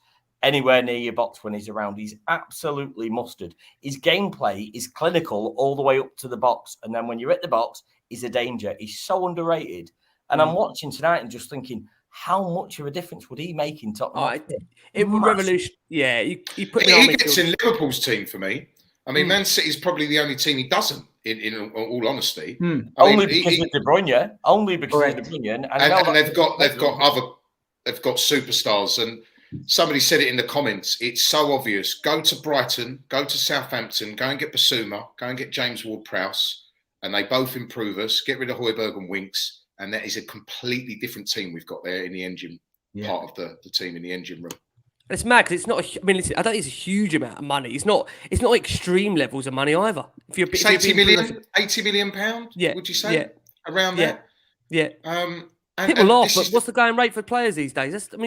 anywhere near your box when he's around. He's absolutely mustard. His gameplay is clinical all the way up to the box. And then when you're at the box, he's a danger. He's so underrated. And I'm watching tonight and just thinking, how much of a difference would he make in Tottenham? It would revolution. Yeah, he put he gets in Liverpool's team for me. I mean, Man City's probably the only team he doesn't. In all honesty, only because of De Bruyne. Only because of De Bruyne, and they've got superstars. And somebody said it in the comments. It's so obvious. Go to Brighton, go to Southampton, go and get Basuma, go and get James Ward-Prowse, and they both improve us. Get rid of Højbjerg and Winks, and that is a completely different team we've got there in the engine part of the team in the engine room. It's mad because it's not. I mean, listen, I don't think it's a huge amount of money. It's not extreme levels of money either. If you're it's 80 million pound, would you say? Yeah. Around that. Yeah. People laugh, but what's the going rate for players these days? Pay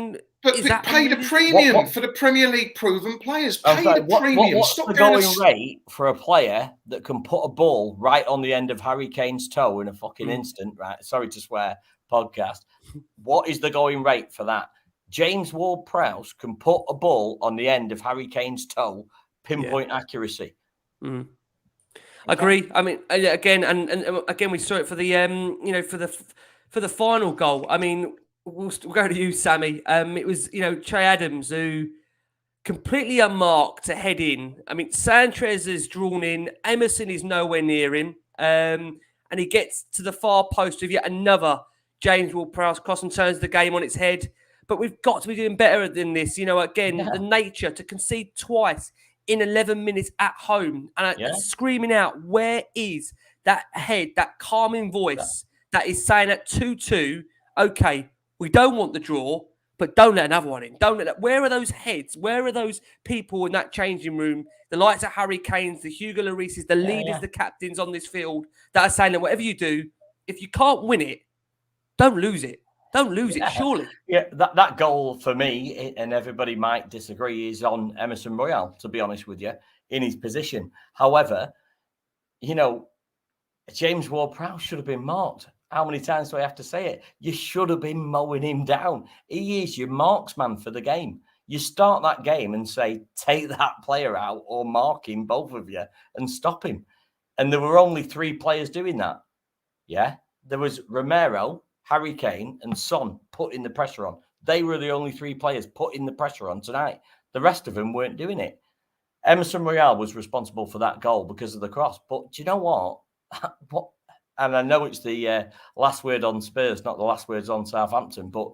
the premium for the Premier League proven players. Pay the premium. What's the going rate for a player that can put a ball right on the end of Harry Kane's toe in a fucking instant? Right? Sorry to swear, podcast. What is the going rate for that? James Ward-Prowse can put a ball on the end of Harry Kane's toe, pinpoint accuracy. I agree. I mean, again, and again, we saw it for the for the final goal. I mean, we'll go to you, Sammy. It was Che Adams who completely unmarked to head in. I mean, Sanchez is drawn in. Emerson is nowhere near him, and he gets to the far post of yet another James Ward-Prowse cross and turns the game on its head. But we've got to be doing better than this. The nature to concede twice in 11 minutes at home and screaming out, where is that head, that calming voice that is saying at 2-2, okay, we don't want the draw, but don't let another one in. Where are those heads? Where are those people in that changing room? The likes of Harry Kane's, the Hugo Llorises, the leaders, the captains on this field that are saying that whatever you do, if you can't win it, don't lose it. Don't lose it, surely. Yeah, that goal for me, and everybody might disagree, is on Emerson Royal, to be honest with you, in his position. However, James Ward-Prowse should have been marked. How many times do I have to say it? You should have been mowing him down. He is your marksman for the game. You start that game and say, take that player out or mark him, both of you, and stop him. And there were only 3 players doing that. Yeah? There was Romero, Harry Kane and Son putting the pressure on. They were the only 3 players putting the pressure on tonight. The rest of them weren't doing it. Emerson Royal was responsible for that goal because of the cross. But do you know what? and I know it's the last word on Spurs, not the last words on Southampton, but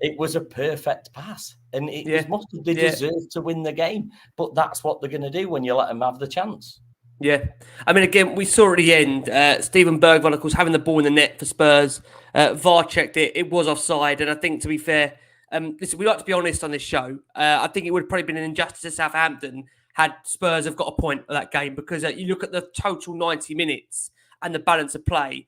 it was a perfect pass. And it was mustard. They deserved to win the game. But that's what they're going to do when you let them have the chance. Yeah. I mean, again, we saw at the end, Steven Bergwijn, of course, having the ball in the net for Spurs. VAR checked it. It was offside. And I think, to be fair, listen, we like to be honest on this show. I think it would have probably been an injustice to Southampton had Spurs have got a point of that game, because you look at the total 90 minutes and the balance of play.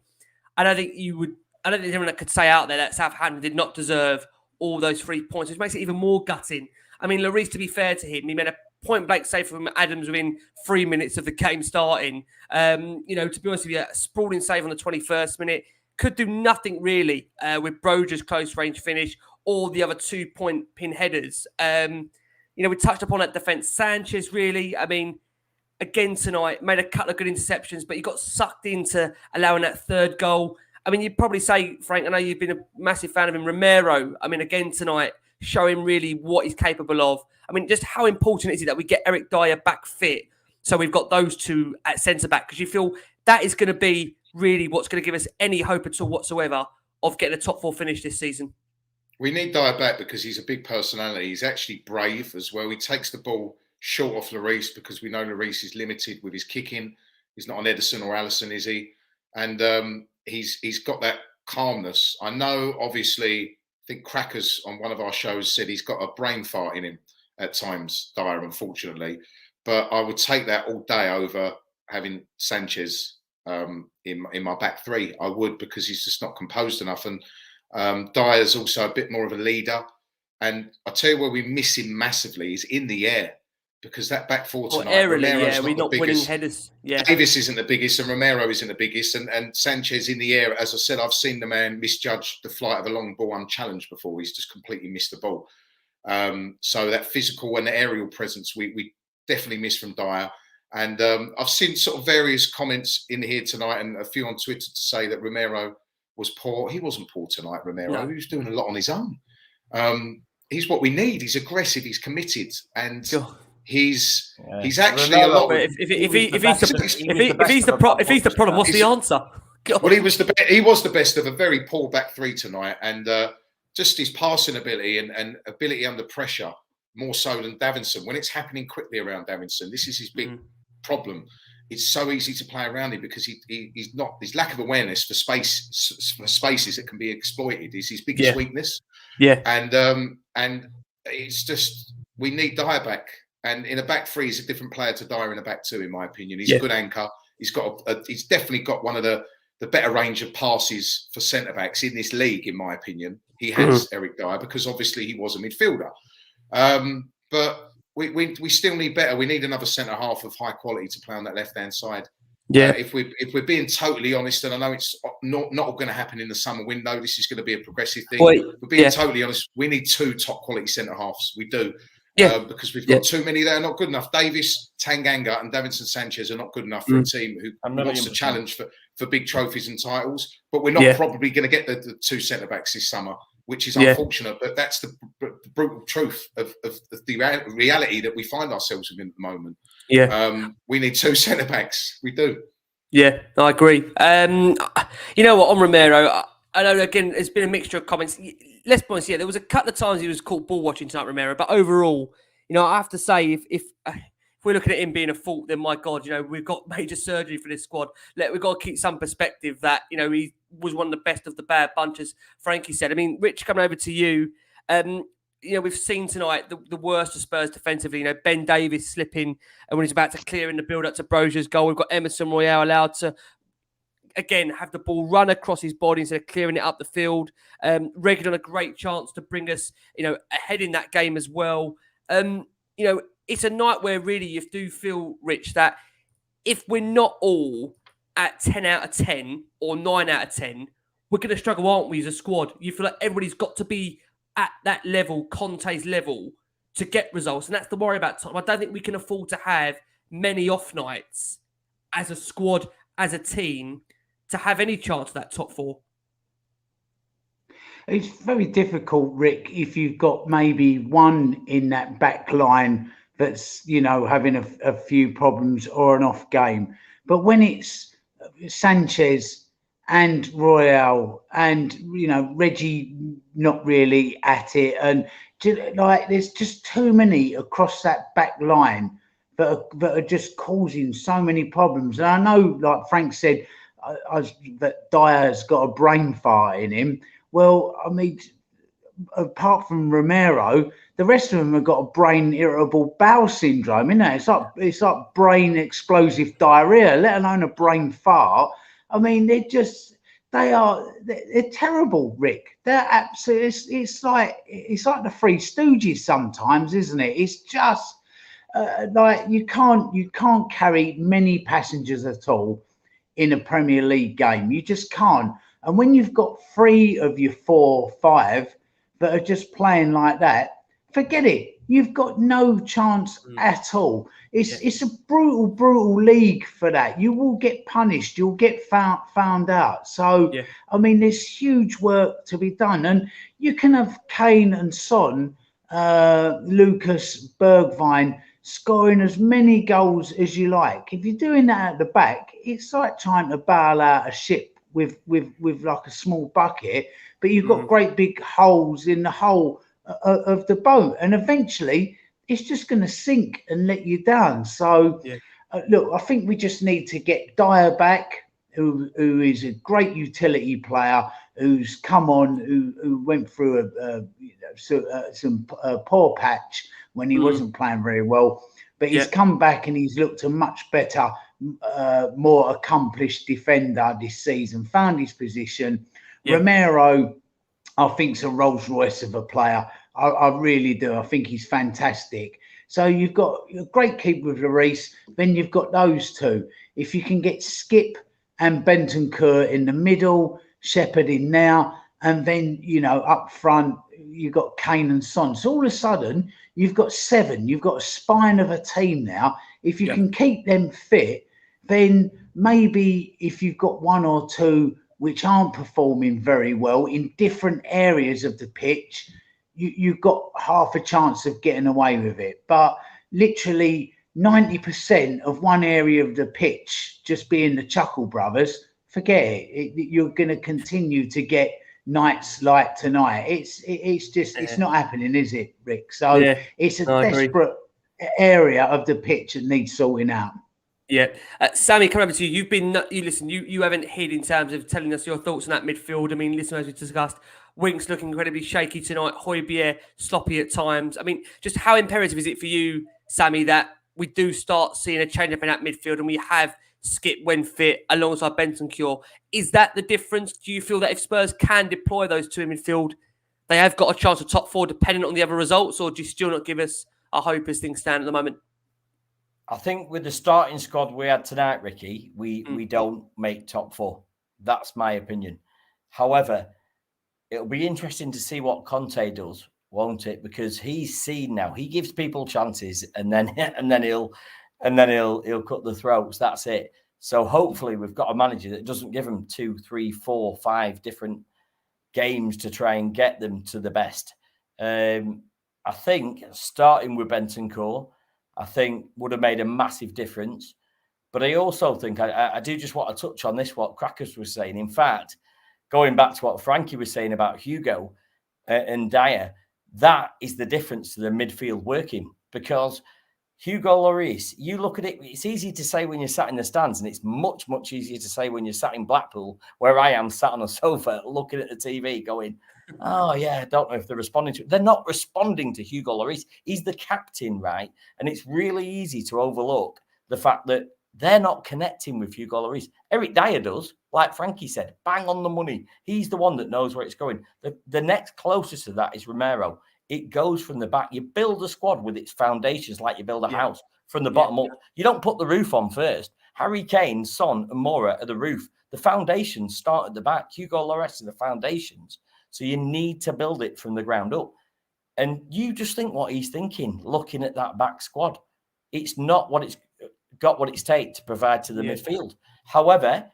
I don't think anyone that could say out there that Southampton did not deserve all those 3 points, which makes it even more gutting. I mean, Lloris, to be fair to him, he made a point-blank save from Adams within 3 minutes of the game starting. To be honest with you, a sprawling save on the 21st minute. Could do nothing really with Broja's close-range finish or the other 2-point pin headers. We touched upon that defence. Sanchez, really, I mean, again tonight, made a couple of good interceptions, but he got sucked into allowing that third goal. I mean, you'd probably say, Frank, I know you've been a massive fan of him, Romero, I mean, again tonight, showing really what he's capable of. I mean, just how important is it that we get Eric Dyer back fit, so we've got those two at centre-back? Because you feel that is going to be really what's going to give us any hope at all whatsoever of getting a top 4 finish this season. We need Dyer back because he's a big personality. He's actually brave as well. He takes the ball short off Lloris because we know Lloris is limited with his kicking. He's not an Ederson or Alisson, is he? And he's got that calmness. I know, obviously, I think Crackers on one of our shows said he's got a brain fart in him at times, Dyer, unfortunately. But I would take that all day over having Sanchez in my back three. I would, because he's just not composed enough. And Dyer's also a bit more of a leader. And I tell you where we miss him massively is in the air, because that back four tonight, we're not winning headers. Yeah, Davis isn't the biggest, and Romero isn't the biggest, and Sanchez in the air. As I said, I've seen the man misjudge the flight of a long ball unchallenged before. He's just completely missed the ball. So that physical and aerial presence we definitely miss from Dyer. And I've seen sort of various comments in here tonight and a few on Twitter to say that Romero was poor. He wasn't poor tonight, Romero. No. He was doing a lot on his own. He's what we need. He's aggressive. He's committed, and he's actually Romero, a lot. If he's the problem, what's the answer? God. Well, he was the best of a very poor back three tonight, and just his passing ability and ability under pressure more so than Davinson. When it's happening quickly around Davinson, this is his big problem. It's so easy to play around him because he's not. His lack of awareness for spaces that can be exploited is his biggest weakness. Yeah, and it's just we need Dyer back. And in a back three, he's a different player to Dyer in a back two, in my opinion. He's a good anchor. He's got he's definitely got one of the better range of passes for centre backs in this league, in my opinion. He has Eric Dyer because obviously he was a midfielder. But we still need better. We need another centre half of high quality to play on that left hand side. Yeah. If we're being totally honest, and I know it's not going to happen in the summer window. This is going to be a progressive thing. We're being totally honest. We need two top quality centre halves. We do. Because we've got too many that are not good enough. Davis, Tanganga, and Davinson Sanchez are not good enough for a team who wants to challenge for big trophies and titles. But we're not probably going to get the two centre backs this summer, which is unfortunate. But that's the brutal truth of the reality that we find ourselves in at the moment. We need two centre backs. We do. Yeah, I agree. You know what, on Romero, I know again there's been a mixture of comments. Let's be honest, there was a couple of times he was caught ball watching tonight, Romero. But overall, I have to say, if we're looking at him being a fault, then my God, we've got major surgery for this squad. We've got to keep some perspective that he was one of the best of the bad bunch, as Frankie said. I mean, Rich, coming over to you. We've seen tonight the worst of Spurs defensively. Ben Davis slipping, and when he's about to clear in the build up to Broja's goal, we've got Emerson Royale allowed to again have the ball run across his body instead of clearing it up the field. Reguilón a great chance to bring us, ahead in that game as well. It's a night where really you do feel, Rich, that if we're not all at 10 out of 10 or 9 out of 10, we're going to struggle, aren't we, as a squad? You feel like everybody's got to be at that level, Conte's level, to get results. And that's the worry about Tottenham. I don't think we can afford to have many off nights as a squad, as a team, to have any chance of that top four. It's very difficult, Rick, if you've got maybe one in that back line that's, having a few problems or an off game. But when it's Sanchez, and Royale, and Reggie not really at it, and there's just too many across that back line that are just causing so many problems. And I know, like Frank said, that Dyer's got a brain fart in him. Well, I mean, apart from Romero, the rest of them have got a brain irritable bowel syndrome, isn't it? It's like brain explosive diarrhea, let alone a brain fart. I mean, they're terrible, Rick. They're absolutely. It's like the Three Stooges sometimes, isn't it? It's just like you can't carry many passengers at all in a Premier League game. You just can't. And when you've got 3 of your 4, 5 that are just playing like that, forget it. You've got no chance at all. It's a brutal league for that. You will get punished. You'll get found out. So, I mean, there's huge work to be done. And you can have Kane and Son, Lucas, Bergwijn, scoring as many goals as you like. If you're doing that at the back, it's like trying to bail out a ship with like a small bucket, but you've got great big holes in the hull of the boat, and eventually it's just going to sink and let you down. So look, I think we just need to get Dyer back, who is a great utility player, who's come on, who went through some poor patch when he wasn't playing very well, but he's come back and he's looked a much better, more accomplished defender this season, found his position. Romero, I think, is a Rolls Royce of a player. I really do. I think he's fantastic. So you've got a great keeper with Lloris, then you've got those two. If you can get Skip and Bentancur in the middle, Shepherd in now, and then, up front, you've got Kane and Son. So all of a sudden, you've got 7. You've got a spine of a team now. If you can keep them fit, then maybe if you've got 1 or 2 which aren't performing very well in different areas of the pitch, you've got half a chance of getting away with it. But literally 90% of one area of the pitch just being the Chuckle Brothers, forget it. You're going to continue to get nights like tonight. It's just it's not happening, is it, Rick? So it's a desperate area of the pitch that needs sorting out. Sammy, come over to you. You haven't hid in terms of telling us your thoughts on that midfield. I mean, listen, as we discussed, Winks looking incredibly shaky tonight. Højbjerg sloppy at times. I mean, just how imperative is it for you, Sammy, that we do start seeing a change up in that midfield and we have Skip when fit alongside Bentancur? Is that the difference? Do you feel that if Spurs can deploy those two in midfield, they have got a chance of top 4 depending on the other results, or do you still not give us a hope as things stand at the moment? I think with the starting squad we had tonight, Ricky, we don't make top 4. That's my opinion. However, it'll be interesting to see what Conte does, won't it? Because he's seen now. He gives people chances, and then he'll cut the throats. That's it. So hopefully we've got a manager that doesn't give them 2, 3, 4, 5 different games to try and get them to the best. I think starting with Bentancur, I think would have made a massive difference. But I also think I do just want to touch on this, what Crackers was saying. In fact, going back to what Frankie was saying about Hugo and Dyer, that is the difference to the midfield working. Because Hugo Lloris, you look at it, it's easy to say when you're sat in the stands, and it's much, much easier to say when you're sat in Blackpool, where I am sat on a sofa looking at the TV going, oh, yeah, I don't know if they're responding to it. They're not responding to Hugo Lloris. He's the captain, right? And it's really easy to overlook the fact that they're not connecting with Hugo Lloris. Eric Dyer does, like Frankie said, bang on the money. He's the one that knows where it's going. The next closest to that is Romero. It goes from the back. You build a squad with its foundations like you build a house from the bottom up. You don't put the roof on first. Harry Kane, Son, and Moura are the roof. The foundations start at the back. Hugo Lloris are the foundations. So you need to build it from the ground up. And you just think what he's thinking, looking at that back squad. It's not what it's got what it's take to provide to the midfield. However,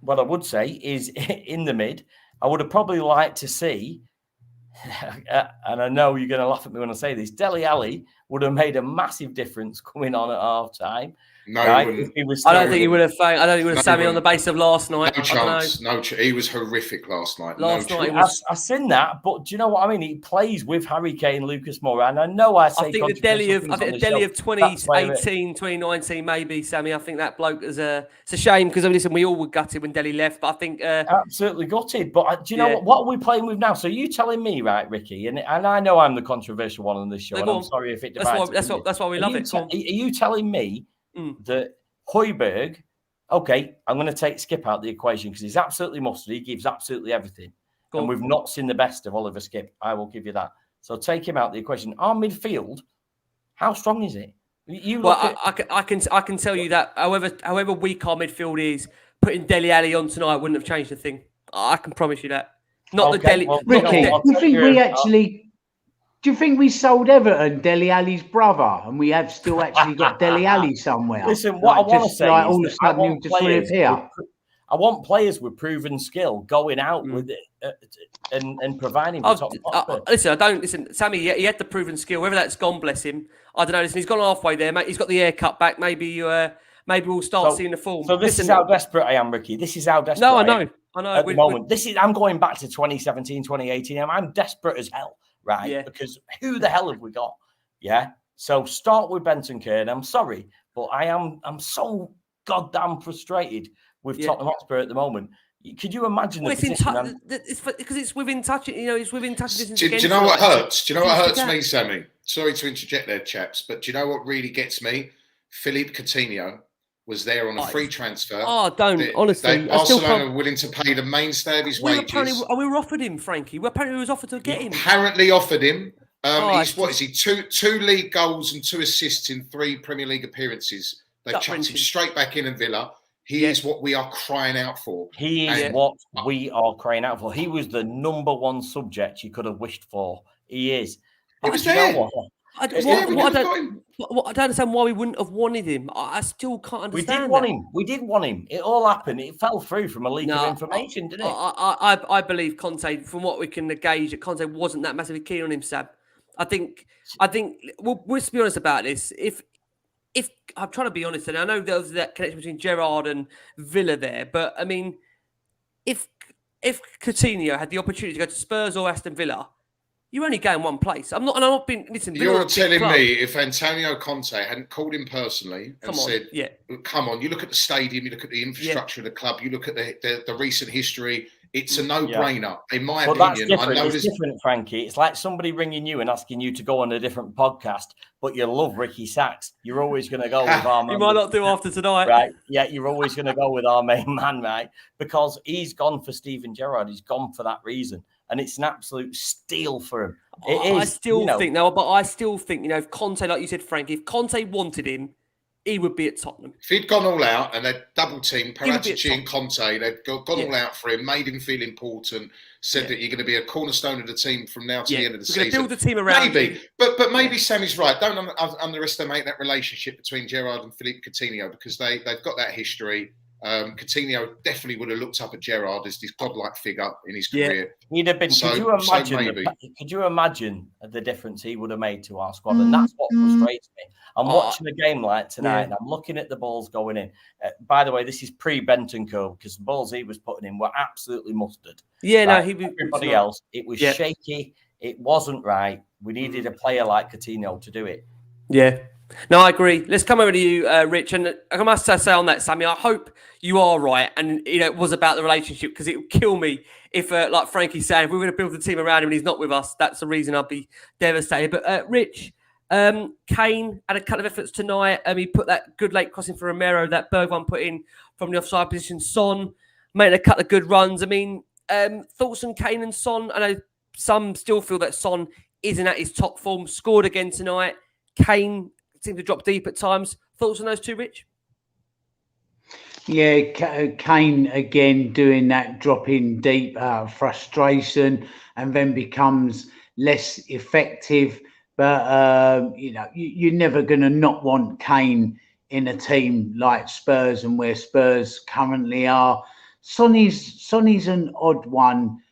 what I would say is in the mid, I would have probably liked to see, and I know you're going to laugh at me when I say this, Dele Alli would have made a massive difference coming on at half time. No, right? he wouldn't. I don't think he would have. I don't think he would have No, Sammy on the base of last night. No chance. No, he was horrific last night. Last no night chance. I've seen that, but do you know what I mean? He plays with Harry Kane, Lucas Moura, and I know I say I think the Delhi of 2018, 2019, maybe, Sammy. I think that bloke is it's a shame because listen, we all were gutted when Delhi left, but I think absolutely gutted. But do you know what are we playing with now? So you telling me, right, Ricky? And I know I'm the controversial one on this show. And I'm sorry if it divides. That's why we love it. Are you telling me that Højbjerg, okay, I'm going to take Skip out of the equation because he's absolutely mustard. He gives absolutely everything. And we've not seen the best of Oliver Skip. I will give you that. So take him out of the equation. Our midfield, how strong is it? I can tell you that however weak our midfield is, putting Dele Alli on tonight wouldn't have changed the thing. I can promise you that. Ricky, do you think we sold Everton Dele Alli's brother, and we have still actually got Dele Alli somewhere? Listen, what I want to say is all of a sudden you just reappear. I want players with proven skill going out with it and providing. Listen, Sammy. He had the proven skill. Whether that's gone, bless him. I don't know. Listen, he's gone halfway there, mate. He's got the haircut back. Maybe we'll start seeing the form. So this is how desperate I am, Ricky. This is how desperate. No, I know. At the moment, I'm going back to 2017, 2018. I'm desperate as hell. Right, yeah. Because who the hell have we got? Yeah. So start with Bentancur. I'm sorry, but I'm so goddamn frustrated with Tottenham Hotspur at the moment. Could you imagine it's because it's within touch. You know, it's within touch distance. Do you know what hurts? Do you know what hurts me, Sammy? Sorry to interject there, chaps, but do you know what really gets me? Philippe Coutinho was there on a free transfer. Honestly. Barcelona were willing to pay the mainstay of his wages. We were offered him, Frankie. We was offered to get him. Apparently offered him. What is he? Two league goals and 2 assists in 3 Premier League appearances. They've chucked him straight back in Villa. He is what we are crying out for. He is what we are crying out for. He was the number 1 subject you could have wished for. He is. It was there. I don't understand why we wouldn't have wanted him. I still can't understand. We did want him. It all happened. It fell through from a leak of information, didn't it? I believe Conte, from what we can gauge, that Conte wasn't that massively keen on him, Sam. I think. Well, let's be honest about this. If I'm trying to be honest, and I know there was that connection between Gerrard and Villa there, but I mean, if Coutinho had the opportunity to go to Spurs or Aston Villa, you're only going one place. I'm not being. Listen, you're telling me if Antonio Conte hadn't called him personally and said, "Come on," you look at the stadium, you look at the infrastructure of the club, you look at the recent history. It's a no-brainer, in my opinion. It's different, Frankie. It's like somebody ringing you and asking you to go on a different podcast, but you love Ricky Sachs. You're always going to go with our man. You might not do after tonight, right? Yeah, you're always going to go with our main man, right? Because he's gone for Steven Gerrard. He's gone for that reason. And it's an absolute steal for him. I still think, if Conte, like you said, Frank, if Conte wanted him, he would be at Tottenham. If he'd gone all out and they'd double teamed Paratici and Conte, they'd gone all out for him, made him feel important, said that you're going to be a cornerstone of the team from now to the end of the season. Build the team around him. But maybe Sammy's right. Don't underestimate that relationship between Gerrard and Philippe Coutinho, because they've got that history. Coutinho definitely would have looked up at Gerrard as this godlike figure in his career. He'd have been. Could you imagine the difference he would have made to our squad? And that's what frustrates me. I'm watching a game like tonight, and I'm looking at the balls going in. By the way, this is pre-Bentancur, because the balls he was putting in were absolutely mustard. Everybody else, it was shaky. It wasn't right. We needed a player like Coutinho to do it. Yeah. No, I agree. Let's come over to you, Rich. And I must say on that, Sammy, I hope you are right. And, it was about the relationship, because it would kill me if, like Frankie's saying, if we were going to build the team around him and he's not with us, that's the reason I'd be devastated. But, Rich, Kane had a couple of efforts tonight. He put that good late crossing for Romero, that Bergwijn put in from the offside position. Son made a couple of good runs. I mean, thoughts on Kane and Son? I know some still feel that Son isn't at his top form. Scored again tonight. Kane seemed to drop deep at times. Thoughts on those two, Rich? Yeah, Kane again doing that dropping deep frustration, and then becomes less effective. But you're never going to not want Kane in a team like Spurs and where Spurs currently are. Sonny's an odd one.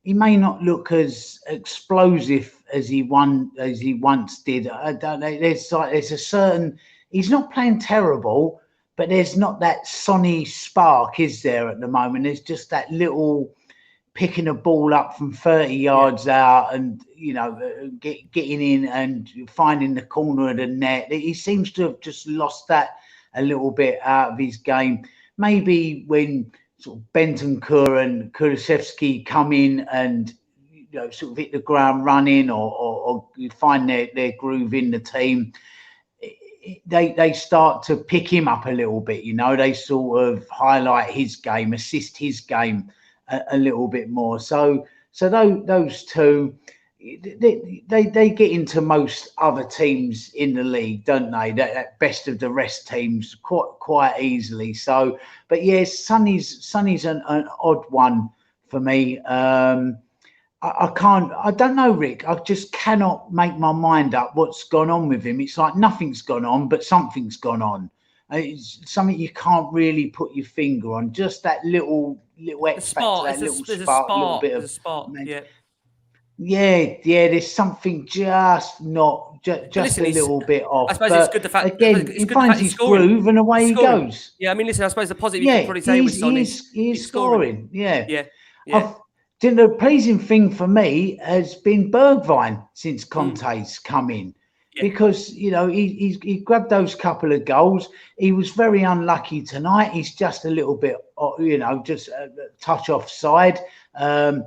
He may not look as explosive as he once did. I don't know. There's a certain. He's not playing terrible, but there's not that Sonny spark, is there, at the moment? There's just that little picking a ball up from 30 yards out, and getting in and finding the corner of the net. He seems to have just lost that a little bit out of his game. Maybe when sort of Bentancur and Kulusevski come in and sort of hit the ground running, or find their groove in the team, they start to pick him up a little bit. They sort of highlight his game, assist his game a little bit more. So those two, they get into most other teams in the league, don't they? That best of the rest teams quite easily. So, but yes, Sonny's an odd one for me. I don't know, Rick. I just cannot make my mind up what's gone on with him. It's like nothing's gone on, but something's gone on. It's something you can't really put your finger on. Just that little X factor, that little spark, a little bit of spark. Yeah. There's something just not just a little bit off. I suppose it's good the fact again he finds his groove and away he goes. Yeah, I mean, listen. I suppose the positive you can probably say with Son is he's scoring. Yeah. Yeah. The pleasing thing for me has been Bergwijn since Conte's come in, because he grabbed those couple of goals. He was very unlucky tonight. He's just a little bit, just a touch offside, a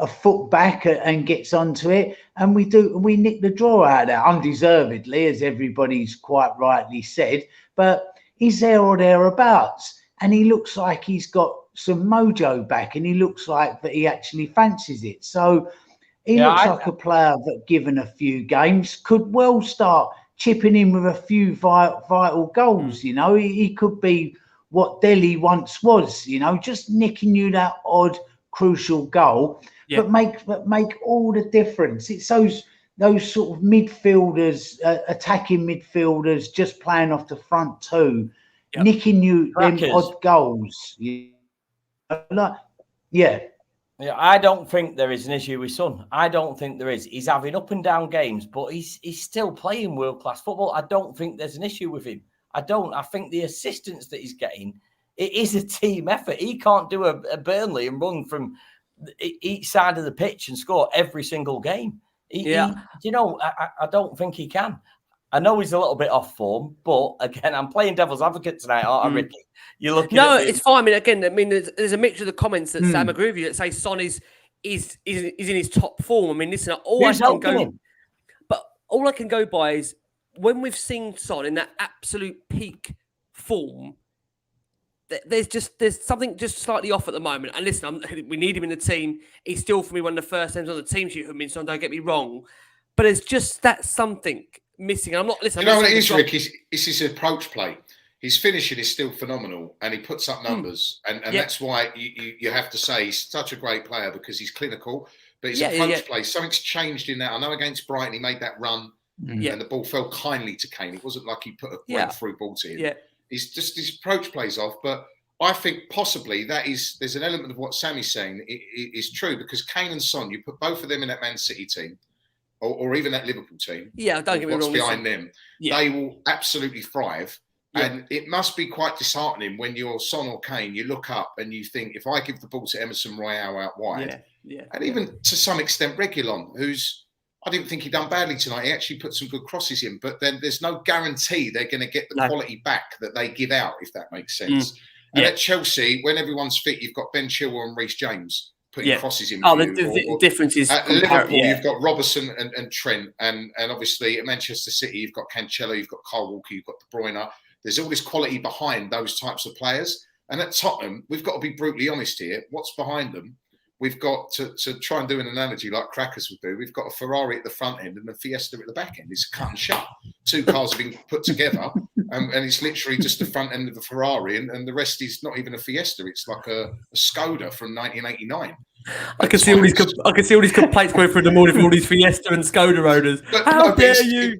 foot back and gets onto it, and we nick the draw out of that undeservedly, as everybody's quite rightly said. But he's there or thereabouts, and he looks like he's got some mojo back, and he looks like that he actually fancies it. So he looks like a player that, given a few games, could well start chipping in with a few vital goals. He could be what Delhi once was, just nicking you that odd crucial goal, but make all the difference. It's those sort of midfielders, attacking midfielders, just playing off the front two, nicking you them odd goals. Yeah, I don't think there is an issue with Son. I don't think there is. He's having up and down games, but he's still playing world-class football. I don't think there's an issue with him. I think the assistance that he's getting, it is a team effort. He can't do a Burnley and run from each side of the pitch and score every single game. I don't think he can. I know he's a little bit off form, but again, I'm playing devil's advocate tonight, aren't I, Ricky? You're looking. No, it's fine. I mean, there's a mixture of the comments that Sam agree with you that say Son is in his top form. I mean, listen, all I can go by is when we've seen Son in that absolute peak form. There's something just slightly off at the moment. And listen, we need him in the team. He's still, for me, one of the first names on the team sheet. Son, don't get me wrong, but it's just that something missing. And I'm not listening. What it is, Rick? It's his approach play. His finishing is still phenomenal, and he puts up numbers, and that's why you have to say he's such a great player, because he's clinical. But his approach play, something's changed in that. I know against Brighton he made that run, and the ball fell kindly to Kane. It wasn't like he put a breakthrough ball to him. Yeah. He's just, his approach plays off, but I think possibly there's an element of what Sammy's saying is true, because Kane and Son, you put both of them in that Man City team, or even that Liverpool team. Yeah, don't get me wrong. What's behind them? Yeah. They will absolutely thrive. Yeah. And it must be quite disheartening when you're Son or Kane, you look up and you think, if I give the ball to Emerson Royale out wide, and even to some extent Reguilon, I didn't think he'd done badly tonight. He actually put some good crosses in, but then there's no guarantee they're going to get the quality back that they give out, if that makes sense. And at Chelsea, when everyone's fit, you've got Ben Chilwell and Reece James putting crosses in. The difference is at Liverpool, you've got Robertson and Trent, and obviously at Manchester City, you've got Cancelo, you've got Kyle Walker, you've got De Bruyne. There's all this quality behind those types of players. And at Tottenham, we've got to be brutally honest here. What's behind them? We've got to try and do an analogy like Crackers would do. We've got a Ferrari at the front end and a Fiesta at the back end. It's cut and shut. Two cars have been put together, and it's literally just the front end of the Ferrari, and the rest is not even a Fiesta. It's like a Skoda from 1989. I can see all these complaints going through the morning from all these Fiesta and Skoda owners. How dare you?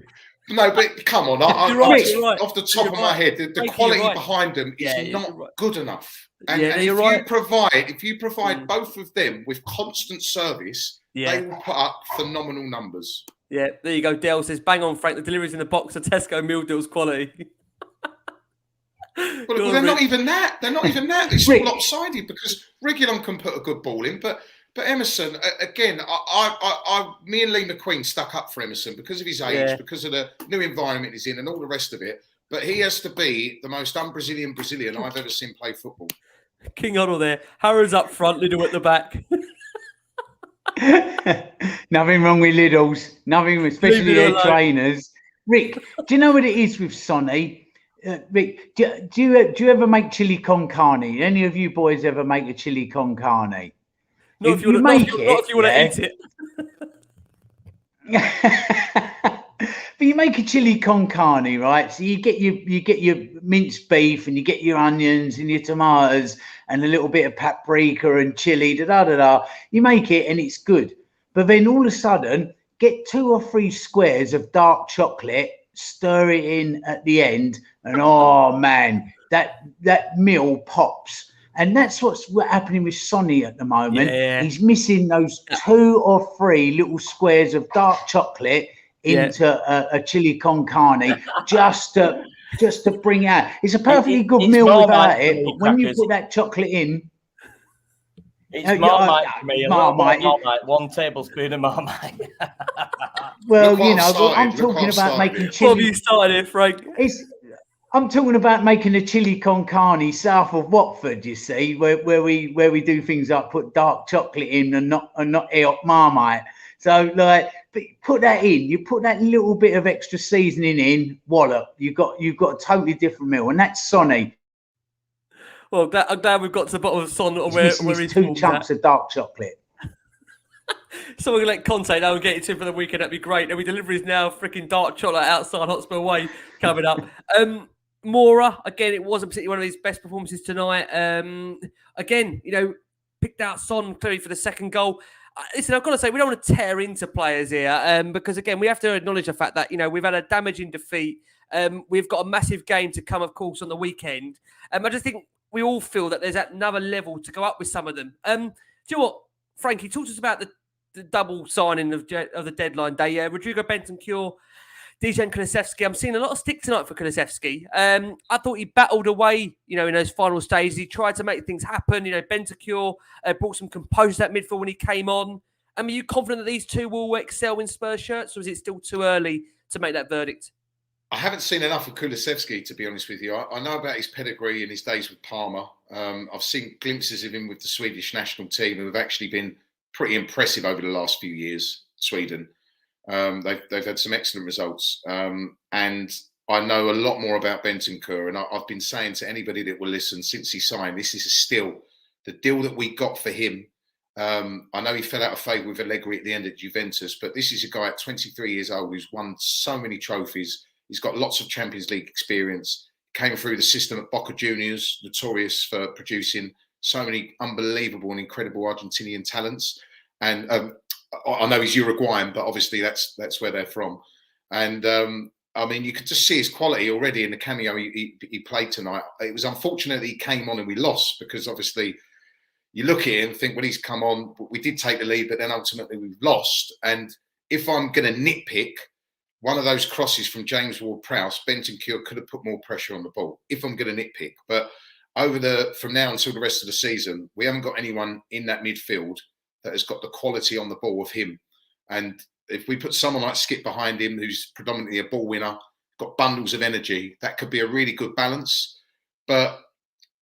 No, but come on, You're right, off the top of my head, the quality behind them is not good enough. And, if you provide both of them with constant service, they will put up phenomenal numbers. Yeah, there you go. Dale says, bang on, Frank. The deliveries in the box are Tesco meal deals quality. Well, they're not even that. They're not even that. It's all lopsided because Reguilon can put a good ball in, but Emerson, again, me and Lee McQueen stuck up for Emerson because of his age, because of the new environment he's in and all the rest of it. But he has to be the most un-Brazilian Brazilian I've ever seen play football. King Hoddle there. Harrow's up front, Liddle at the back. Nothing wrong with Liddles. Nothing, especially their trainers. Rick, do you know what it is with Sonny? Rick, do you ever make chili con carne? Any of you boys ever make a chili con carne? Not if you want to eat it. But you make a chili con carne, right? So you get your minced beef and you get your onions and your tomatoes and a little bit of paprika and chili, You make it and it's good. But then all of a sudden, get 2 or 3 squares of dark chocolate, stir it in at the end, and oh man, that meal pops. And that's what's happening with Sonny at the moment. Yeah. He's missing those 2 or 3 little squares of dark chocolate into a chili con carne just to bring out. It's a perfectly good meal without it, but when you put that chocolate in, it's Marmite for me. Marmite. 1 tablespoon of Marmite. Well, I'm talking about making chili. Bobby started it, Frank. I'm talking about making a chili con carne south of Watford. You see, where we do things like put dark chocolate in and not Marmite. So put that in. You put that little bit of extra seasoning in. Wallop. You've got a totally different meal, and that's Sonny. Well, I'm glad we've got to the bottom of Son where he's 2 chunks of dark chocolate. So we're going to let Conte now and get it in for the weekend. That'd be great. And we deliveries now, freaking dark chocolate outside Hotspur Way coming up. Mora, again, it wasn't particularly one of his best performances tonight. Again, picked out Son clearly for the second goal. Listen, I've got to say, we don't want to tear into players here because, again, we have to acknowledge the fact that, we've had a damaging defeat. We've got a massive game to come, of course, on the weekend. I just think we all feel that there's another level to go up with some of them. Do you know what, Frankie, talk to us about the double signing of the deadline day. Rodrigo Bentancur, Dejan Kulusevski. I'm seeing a lot of stick tonight for Kulusevski. I thought he battled away, in those final stages. He tried to make things happen. Bentancur brought some composure to that midfield when he came on. Are you confident that these two will excel in Spurs shirts, or is it still too early to make that verdict? I haven't seen enough of Kulusevski, to be honest with you. I know about his pedigree and his days with Parma. I've seen glimpses of him with the Swedish national team, who have actually been pretty impressive over the last few years, Sweden. They've had some excellent results. And I know a lot more about Bentancur. And I've been saying to anybody that will listen since he signed, this is still the deal that we got for him. I know he fell out of favour with Allegri at the end at Juventus, but this is a guy at 23 years old who's won so many trophies. He's got lots of Champions League experience, came through the system at Boca Juniors, notorious for producing so many unbelievable and incredible Argentinian talents. And I know he's Uruguayan, but obviously that's where they're from. And you could just see his quality already in the cameo he played tonight. It was unfortunate that he came on and we lost, because obviously you look at it and think, well, he's come on, we did take the lead, but then ultimately we've lost. And if I'm going to nitpick, one of those crosses from James Ward-Prowse, Bentancur could have put more pressure on the ball, if I'm going to nitpick. But from now until the rest of the season, we haven't got anyone in that midfield that has got the quality on the ball of him. And if we put someone like Skip behind him, who's predominantly a ball winner, got bundles of energy, that could be a really good balance. But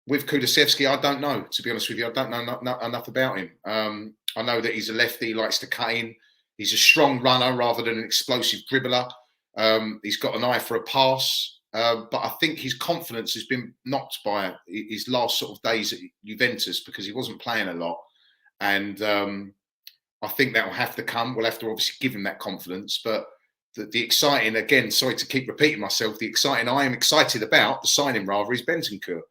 with Kulusevski, I don't know, to be honest with you. I don't know enough about him. I know that he's a lefty, he likes to cut in. He's a strong runner rather than an explosive dribbler. He's got an eye for a pass. But I think his confidence has been knocked by his last sort of days at Juventus, because he wasn't playing a lot. And I think that will have to come. We'll have to obviously give him that confidence. But the exciting, again, sorry to keep repeating myself, I am excited about, the signing rather, is Bentancur.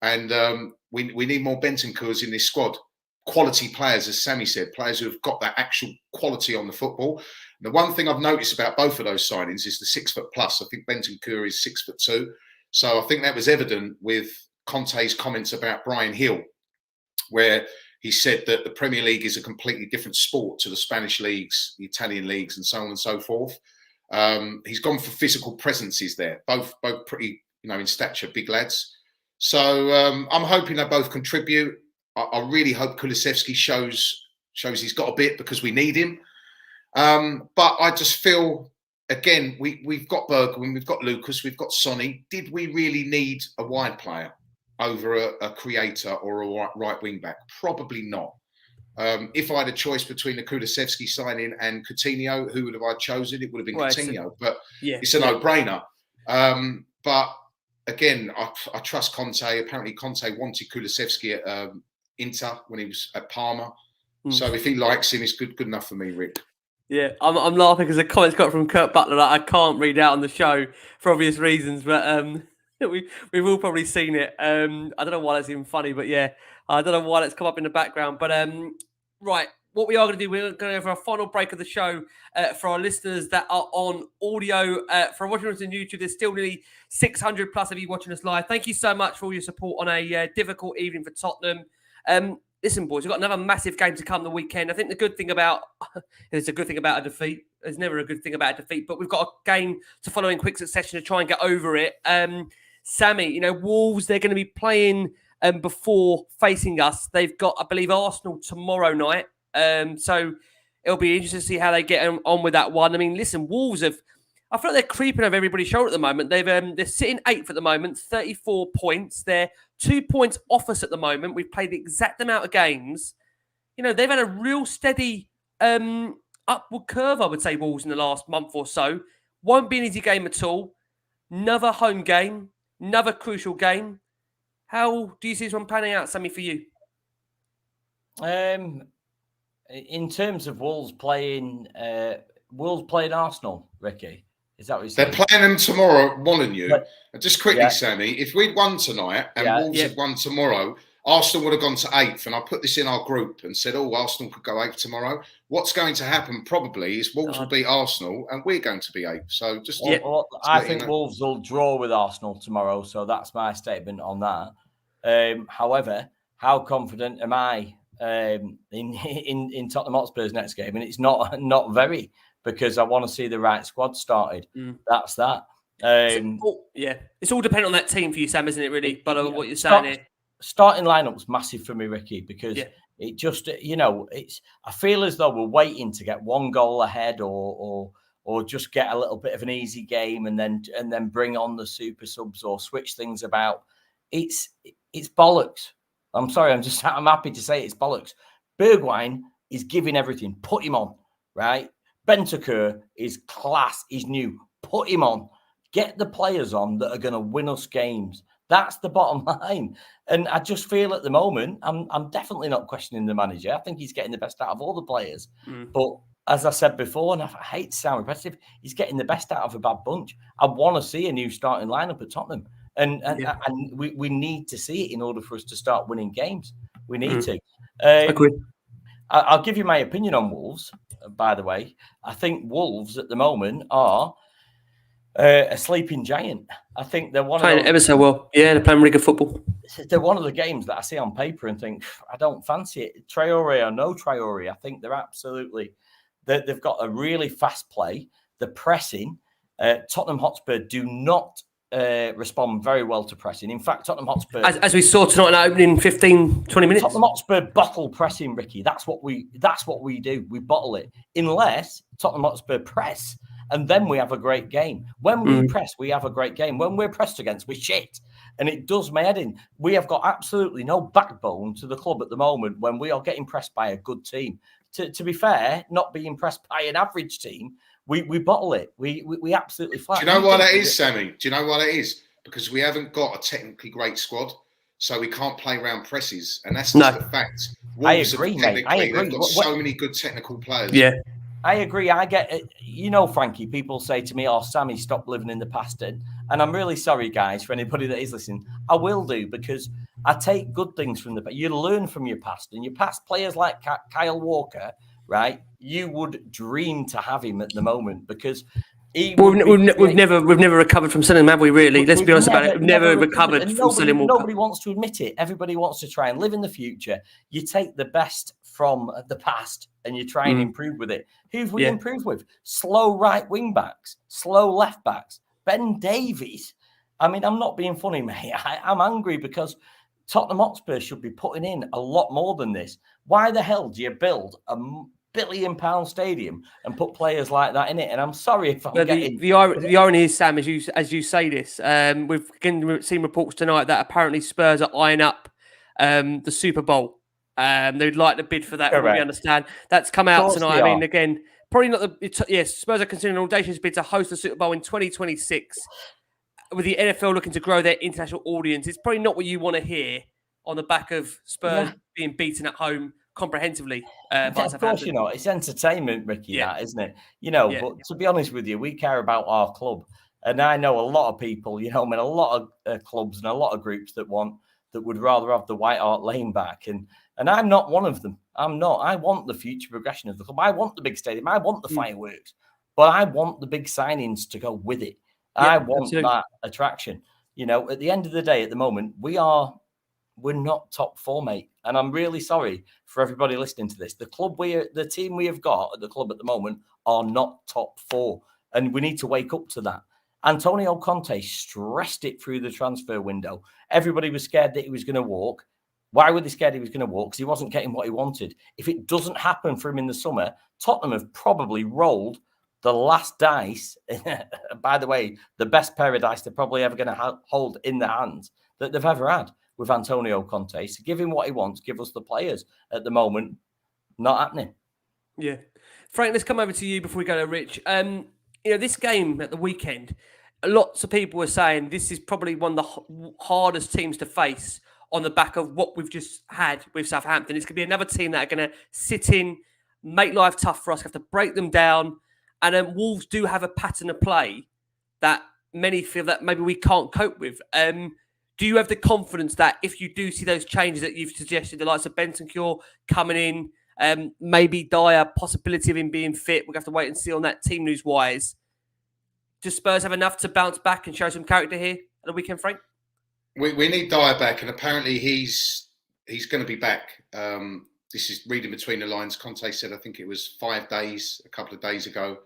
And we need more Bentancurs in this squad. Quality players, as Sammy said, players who have got that actual quality on the football. The one thing I've noticed about both of those signings is the 6 foot plus. I think Enquiries is 6'2". So I think that was evident with Conte's comments about Bryan Hill, where he said that the Premier League is a completely different sport to the Spanish leagues, the Italian leagues, and so on and so forth. He's gone for physical presences there, both pretty, in stature, big lads. So I'm hoping they both contribute. I really hope Kulusevski shows he's got a bit, because we need him. But I just feel, again, we've got Bergwijn, we've got Lucas, we've got Sonny. Did we really need a wide player over a creator or a right wing back? Probably not. If I had a choice between the Kulusevski signing and Coutinho, who would have I chosen? It would have been Coutinho, but it's a no-brainer. But again, I trust Conte. Apparently, Conte wanted Kulusevski at Inter when he was at Parma. So if he likes him, it's good enough for me, Rick. Yeah, I'm laughing because the comments got from Kurt Butler that I can't read out on the show for obvious reasons, but we've all probably seen it. I don't know why that's even funny, but yeah, I don't know why that's come up in the background. But right, what we are going to do, we're going to go for a final break of the show for our listeners that are on audio. For watching us on YouTube, there's still nearly 600 plus of you watching us live. Thank you so much for all your support on a difficult evening for Tottenham. Listen, boys, we've got another massive game to come the weekend. I think the good thing about it's a good thing about a defeat. There's never a good thing about a defeat, but we've got a game to follow in quick succession to try and get over it. Sammy, Wolves, they're going to be playing before facing us. They've got, I believe, Arsenal tomorrow night. So it'll be interesting to see how they get on with that one. I mean, listen, Wolves I feel like they're creeping over everybody's shoulder at the moment. They're sitting 8th at the moment, 34 points. They're 2 points off us at the moment. We've played the exact amount of games. They've had a real steady upward curve, I would say, Wolves, in the last month or so. Won't be an easy game at all. Another home game, another crucial game. How do you see this one panning out, Sammy, for you? In terms of Wolves playing Arsenal, Ricky, is that what you're saying? They're playing them tomorrow at Molineux. Just quickly, Sammy, if we'd won tonight and Wolves had won tomorrow, Arsenal would have gone to 8th. And I put this in our group and said, Arsenal could go 8th tomorrow. What's going to happen probably is Wolves will beat Arsenal and we're going to be 8th. So just I think Wolves will draw with Arsenal tomorrow. So that's my statement on that. However, how confident am I in Tottenham Hotspur's next game? And it's not very, because I want to see the right squad started. That's that. It's all dependent on that team for you, Sam, isn't it, really? But what you're saying here. Starting lineup's massive for me, Ricky, because it just, I feel as though we're waiting to get one goal ahead or just get a little bit of an easy game and then bring on the super subs or switch things about. It's bollocks. I'm sorry, I'm happy to say it's bollocks. Bergwijn is giving everything. Put him on, right? Bentancur is class. He's new. Put him on. Get the players on that are going to win us games. That's the bottom line. And I just feel at the moment, I'm definitely not questioning the manager. I think he's getting the best out of all the players. But as I said before, and I hate to sound repetitive, he's getting the best out of a bad bunch. I want to see a new starting lineup at Tottenham. And we need to see it in order for us to start winning games. We need to. Agreed. I'll give you my opinion on Wolves, by the way. I think Wolves at the moment are a sleeping giant. I think they're playing ever so well. Yeah, they're playing really good football. They're one of the games that I see on paper and think, I don't fancy it. Traore or no Traore, I think they're absolutely... They've got a really fast play. The pressing. Tottenham Hotspur do not respond very well to pressing. In fact, Tottenham Hotspur... As we saw tonight in the opening 15, 20 minutes. Tottenham Hotspur bottle pressing, Ricky. That's what we do. We bottle it. Unless Tottenham Hotspur press, and then we have a great game. When we press, we have a great game. When we're pressed against, we're shit. And it does my head in. We have got absolutely no backbone to the club at the moment when we are getting pressed by a good team. To be fair, not being pressed by an average team, we bottle it. We absolutely flat. Do you know why that is, Sammy? Do you know why that is? Because we haven't got a technically great squad, so we can't play around presses, and that's just the fact. Wolves, I agree, mate. I agree. They've got so many good technical players. Yeah. I agree. I get it. Frankie, people say to me, Sammy, stop living in the past. And I'm really sorry, guys, for anybody that is listening. I will do, because I take good things from the past. You learn from your past, and your past players like Kyle Walker right? You would dream to have him at the moment because we've never recovered from selling him, have we? Really, let's be honest about it. We've never recovered from selling Walker. Nobody wants to admit it. Everybody wants to try and live in the future. You take the best from the past and you try and improve with it. Who've we improved with? Slow right wing backs, slow left backs. Ben Davies. I mean, I'm not being funny, mate. I'm angry because Tottenham Hotspur should be putting in a lot more than this. Why the hell do you build a £1 billion stadium and put players like that in it? And I'm sorry if I'm getting... The irony is, Sam, as you say this, we've seen reports tonight that apparently Spurs are eyeing up the Super Bowl. They'd like to bid for that. We understand that's come out tonight. I mean, again, probably not Spurs are considering an audacious bid to host the Super Bowl in 2026. With the NFL looking to grow their international audience, it's probably not what you want to hear on the back of Spurs being beaten at home comprehensively. By of course, it's entertainment, Ricky, that, isn't it? But to be honest with you, we care about our club. And I know a lot of people, a lot of clubs and a lot of groups that would rather have the White Hart Lane back. And I'm not one of them. I'm not. I want the future progression of the club. I want the big stadium. I want the fireworks. But I want the big signings to go with it. I want that attraction. At the end of the day, at the moment, we're not top four, mate. And I'm really sorry for everybody listening to this. The team we have got at the club at the moment are not top four. And we need to wake up to that. Antonio Conte stressed it through the transfer window. Everybody was scared that he was going to walk. Why were they scared he was going to walk? Because he wasn't getting what he wanted. If it doesn't happen for him in the summer, Tottenham have probably rolled the last dice, by the way, the best pair of dice they're probably ever going to hold in their hands that they've ever had with Antonio Conte. So give him what he wants, give us the players. At the moment, not happening. Yeah. Frank, let's come over to you before we go to Rich. This game at the weekend, lots of people were saying this is probably one of the hardest teams to face on the back of what we've just had with Southampton. It's going to be another team that are going to sit in, make life tough for us, have to break them down. And then Wolves do have a pattern of play that many feel that maybe we can't cope with. Do you have the confidence that if you do see those changes that you've suggested, the likes of Bentancur coming in, maybe Dyer, possibility of him being fit, we'll have to wait and see on that team news-wise. Does Spurs have enough to bounce back and show some character here at the weekend, Frank? We need Dyer back, and apparently he's going to be back. This is reading between the lines. Conte said, I think it was 5 days, a couple of days ago.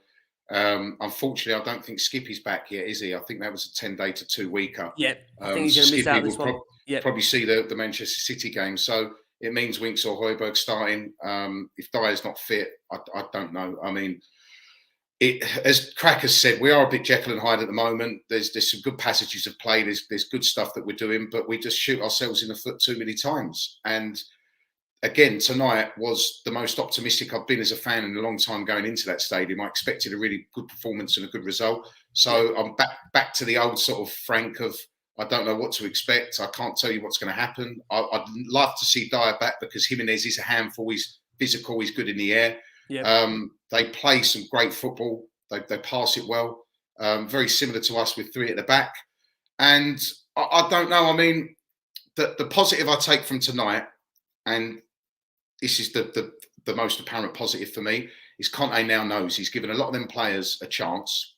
Unfortunately, I don't think Skippy's back yet, is he? I think that was a 10-day to 2-weeker. Yeah, I think he's going to miss out this one. Probably see the Manchester City game. So it means Winks or Højbjerg starting. If Dyer's not fit, I don't know. I mean, as Crack has said, we are a bit Jekyll and Hyde at the moment. There's some good passages of play. There's good stuff that we're doing, but we just shoot ourselves in the foot too many times. And again, tonight was the most optimistic I've been as a fan in a long time going into that stadium. I expected a really good performance and a good result. So I'm back to the old sort of Frank of, I don't know what to expect. I can't tell you what's going to happen. I'd love to see Dyer back because Jimenez is a handful. He's physical. He's good in the air. Yeah. They play some great football. They pass it well. Very similar to us with 3 at the back. And I don't know. I mean, the positive I take from tonight, and this is the most apparent positive for me, is Conte now knows he's given a lot of them players a chance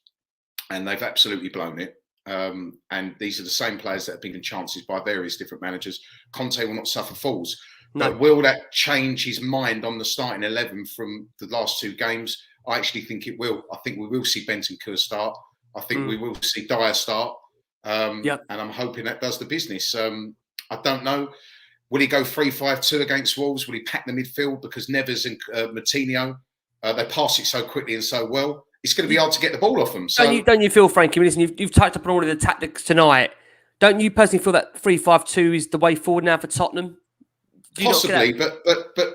and they've absolutely blown it. And these are the same players that have been given chances by various different managers. Conte will not suffer fools. No. But will that change his mind on the starting 11 from the last 2 games? I actually think it will. I think we will see Bentancur start. I think we will see Dyer start. And I'm hoping that does the business. I don't know. Will he go 3-5-2 against Wolves? Will he pack the midfield? Because Neves and Moutinho, they pass it so quickly and so well. It's going to be hard to get the ball off them. So don't you feel, Frankie? Listen, you've touched upon all of the tactics tonight. Don't you personally feel that 3-5-2 is the way forward now for Tottenham? Possibly, but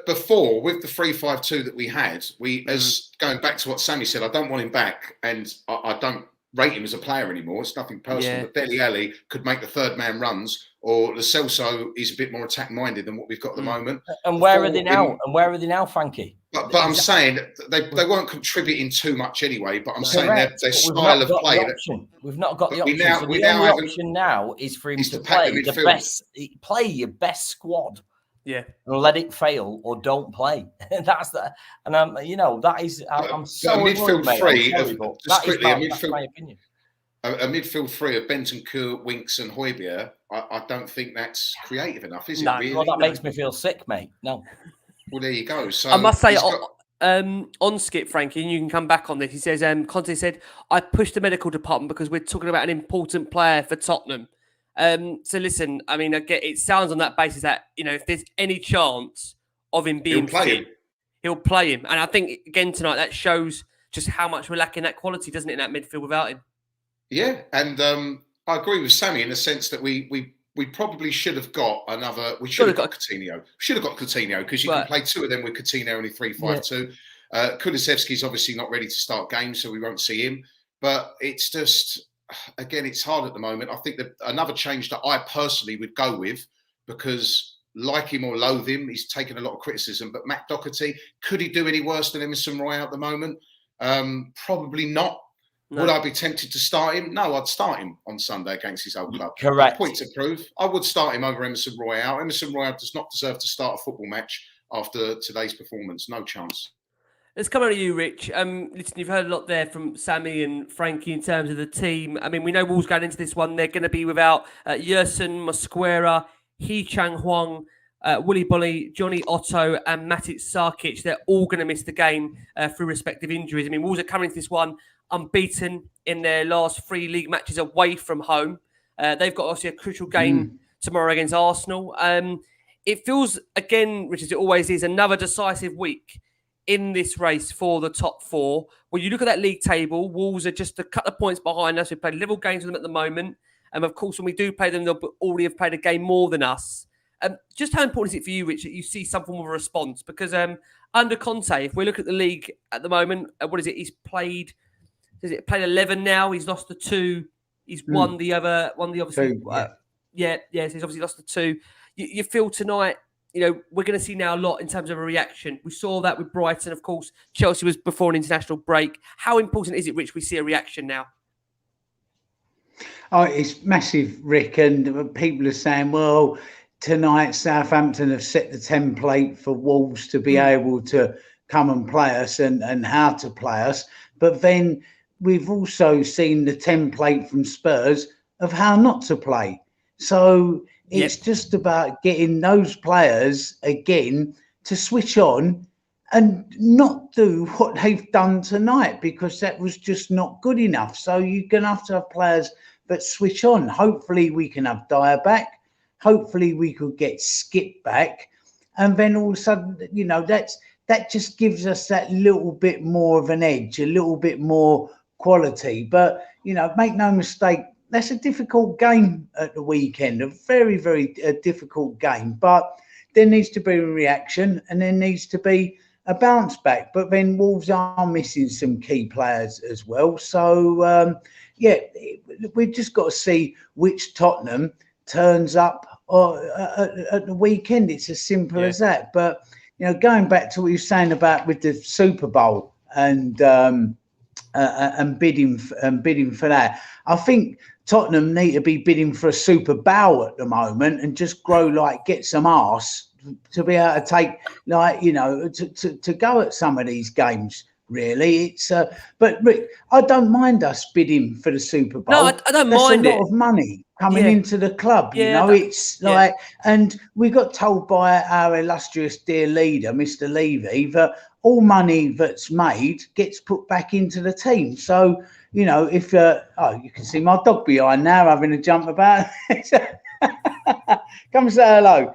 before, with the 3-5-2 that we had, as going back to what Sammy said, I don't want him back, and I don't rate him as a player anymore. It's nothing personal, but Dele Alli could make the third man runs, or Lo Celso is a bit more attack minded than what we've got at the moment. And where are they now? And where are they now, Frankie? But I'm saying they weren't contributing too much anyway. But I'm saying their style of play. We've not got the option. So the only option now is for him to play your best squad. Yeah. And let it fail or don't play. That's that. And that is. I'm so a midfield three. That's my opinion. A midfield three of Bentancur, Winks, and Højbjerg. I don't think that's creative enough, is it? Really? Well, that makes me feel sick, mate. No. Well, there you go. So I must say, on Skip, Frankie, and you can come back on this. He says, Conte said, I pushed the medical department because we're talking about an important player for Tottenham. So listen, I mean, I get it sounds on that basis that, if there's any chance of him being fit, he'll play him. And I think, again, tonight, that shows just how much we're lacking that quality, doesn't it, in that midfield without him? Yeah, and I agree with Sammy in the sense that we probably should have got another. We should have got Coutinho. Should have got Coutinho because you can play two of them with Coutinho in a 3-5-2. Kulusevski's obviously not ready to start games, so we won't see him. But it's just, again, it's hard at the moment. I think that another change that I personally would go with, because like him or loathe him, he's taken a lot of criticism. But Matt Doherty, could he do any worse than Emerson Royal at the moment? Probably not. No. Would I be tempted to start him? No, I'd start him on Sunday against his old club. Correct. Point to prove. I would start him over Emerson Royal. Emerson Royal does not deserve to start a football match after today's performance. No chance. Let's come on to you, Rich. Listen, you've heard a lot there from Sammy and Frankie in terms of the team. I mean, we know Wolves going into this one. They're going to be without Yerson, Mosquera, Hee Chang Huang, Willy Bolly, Johnny Otto and Matic Sarkic. They're all going to miss the game through respective injuries. I mean, Wolves are coming into this one unbeaten in their last 3 league matches away from home. They've got obviously a crucial game tomorrow against Arsenal. It feels, again, Rich, as it always is, another decisive week in this race for the top 4. When you look at that league table, Wolves are just a couple of points behind us. We play level games with them at the moment. And of course, when we do play them, they'll already have played a game more than us. Just how important is it for you, Rich, that you see some form of a response? Because under Conte, if we look at the league at the moment, what is it? He's played 11 now. He's lost the 2. He's won the other. Won the obviously. So he's obviously lost the 2. You feel tonight, we're going to see now a lot in terms of a reaction. We saw that with Brighton, of course. Chelsea was before an international break. How important is it, Rich, we see a reaction now? Oh, it's massive, Rick. And people are saying, well, tonight Southampton have set the template for Wolves to be able to come and play us and how to play us. But then we've also seen the template from Spurs of how not to play. So it's just about getting those players again to switch on and not do what they've done tonight, because that was just not good enough. So you're going to have players that switch on. Hopefully we can have Dyer back. Hopefully we could get Skip back. And then all of a sudden, that just gives us that little bit more of an edge, a little bit more quality. But, make no mistake, that's a difficult game at the weekend, a very, very difficult game. But there needs to be a reaction and there needs to be a bounce back. But then Wolves are missing some key players as well. So, we've just got to see which Tottenham turns up at the weekend. It's as simple as that. But, going back to what you're saying about with the Super Bowl and bidding for that, I think Tottenham need to be bidding for a Super Bowl at the moment and just get some arse to be able to take, to go at some of these games. Really, it's but Rick, I don't mind us bidding for the Super Bowl. No, I don't mind it. That's a lot of money coming into the club. It's like, and we got told by our illustrious dear leader, Mr. Levy, that all money that's made gets put back into the team. So, if you can see my dog behind now having a jump about. Come say hello.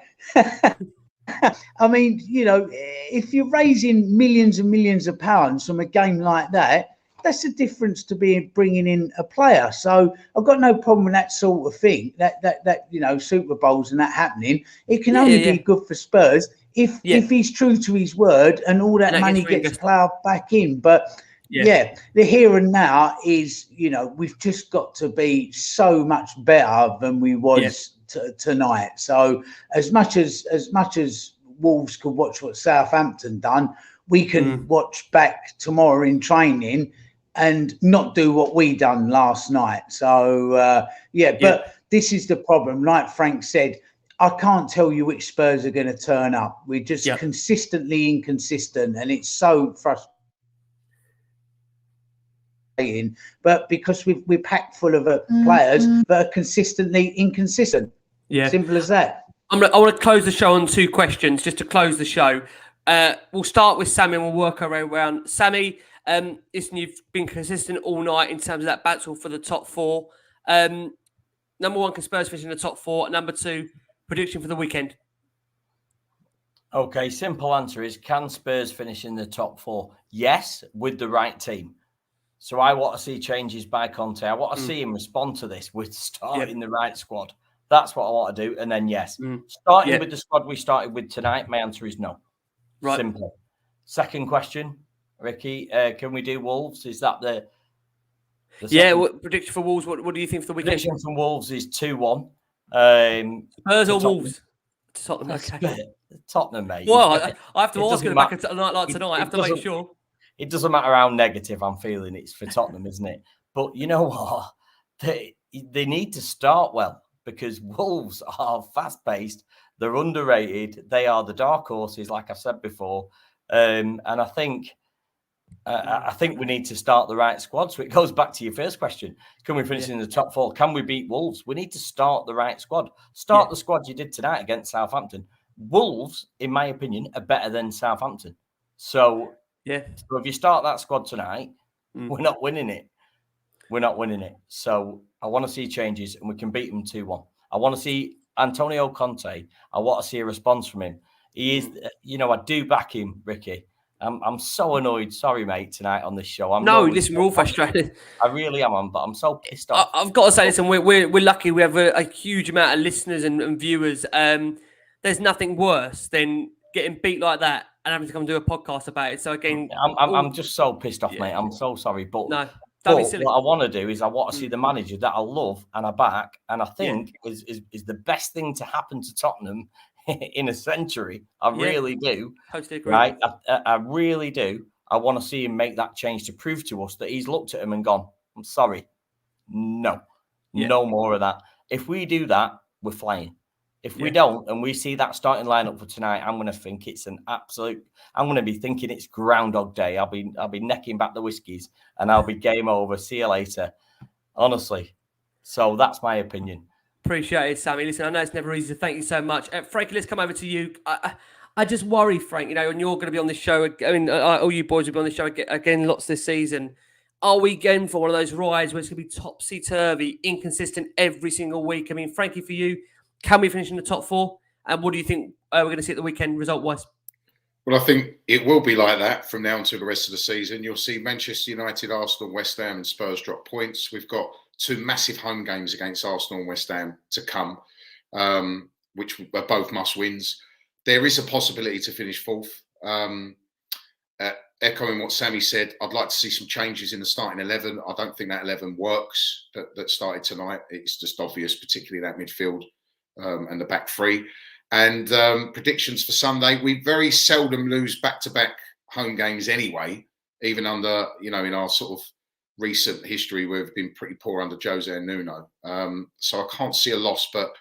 I mean, if you're raising millions and millions of pounds from a game like that, that's the difference to bringing in a player. So I've got no problem with that sort of thing. That Super Bowls and that happening. It can only be good for Spurs if he's true to his word and all that money gets plowed back in. But the here and now is, we've just got to be so much better than we was tonight. So as much as Wolves could watch what Southampton done, we can watch back tomorrow in training and not do what we done last night. So but this is the problem. Like Frank said, I can't tell you which Spurs are going to turn up. We're just Yep. consistently inconsistent, and it's so frustrating. But because we're packed full of players that are consistently inconsistent. Yeah. Simple as that. I want to close the show on 2 questions, just to close the show. We'll start with Sammy and we'll work our way around. Sammy, listen, you've been consistent all night in terms of that battle for the top 4. Number 1, can Spurs finish in the top 4? Number 2, prediction for the weekend. Okay, simple answer is, can Spurs finish in the top 4? Yes, with the right team. So I want to see changes by Conte. I want to see him respond to this with starting the right squad. That's what I want to do. And then, yes, starting with the squad we started with tonight, my answer is no. Right. Simple. Second question, Ricky, can we do Wolves? Is that the what prediction for Wolves? What do you think for the weekend? prediction from Wolves is 2-1. Spurs or Wolves? Tottenham. Okay. Tottenham, mate. Well, I have to ask you back at a night like tonight. I have to make sure. It doesn't matter how negative I'm feeling. It's for Tottenham, isn't it? But you know what? They need to start well, because Wolves are fast-paced. They're underrated. They are the dark horses, like I said before. And I think we need to start the right squad. So it goes back to your first question. Can we finish in the top 4? Can we beat Wolves? We need to start the right squad. Start the squad you did tonight against Southampton. Wolves, in my opinion, are better than Southampton. So if you start that squad tonight, we're not winning it. We're not winning it. So I want to see changes, and we can beat them 2-1. I want to see Antonio Conte. I want to see a response from him. He is, I do back him, Ricky. I'm so annoyed. Sorry, mate, tonight on this show. Listen, we're all frustrated. I really am, but I'm so pissed off. I've got to say, listen, we're lucky. We have a huge amount of listeners and viewers. There's nothing worse than getting beat like that and having to come do a podcast about it. So again, I'm just so pissed off, mate. I'm so sorry, but no, don't be silly. What I want to do is I want to see the manager that I love and I back, and I think is the best thing to happen to Tottenham in a century. I really do. Totally agree. Right, I really do. I want to see him make that change to prove to us that he's looked at him and gone, "I'm sorry, no more of that." If we do that, we're flying. If we don't, and we see that starting lineup for tonight, I'm going to think it's an absolute. I'm going to be thinking it's Groundhog Day. I'll be necking back the whiskies, and I'll be game over. See you later. Honestly, so that's my opinion. Appreciate it, Sammy. Listen, I know it's never easy. Thank you so much, Frankie. Let's come over to you. I just worry, Frank. And you're going to be on this show. I mean, all you boys will be on the show again lots this season. Are we again for one of those rides where it's going to be topsy-turvy, inconsistent every single week? I mean, Frankie, for you, can we finish in the top 4? And what do you think we're going to see at the weekend result-wise? Well, I think it will be like that from now until the rest of the season. You'll see Manchester United, Arsenal, West Ham and Spurs drop points. We've got 2 massive home games against Arsenal and West Ham to come, which are both must-wins. There is a possibility to finish 4th. Echoing what Sammy said, I'd like to see some changes in the starting 11. I don't think that 11 works that started tonight. It's just obvious, particularly that midfield and the back 3. And predictions for Sunday, we very seldom lose back-to-back home games anyway, even under, in our sort of recent history, we've been pretty poor under Jose and Nuno. So I can't see a loss, but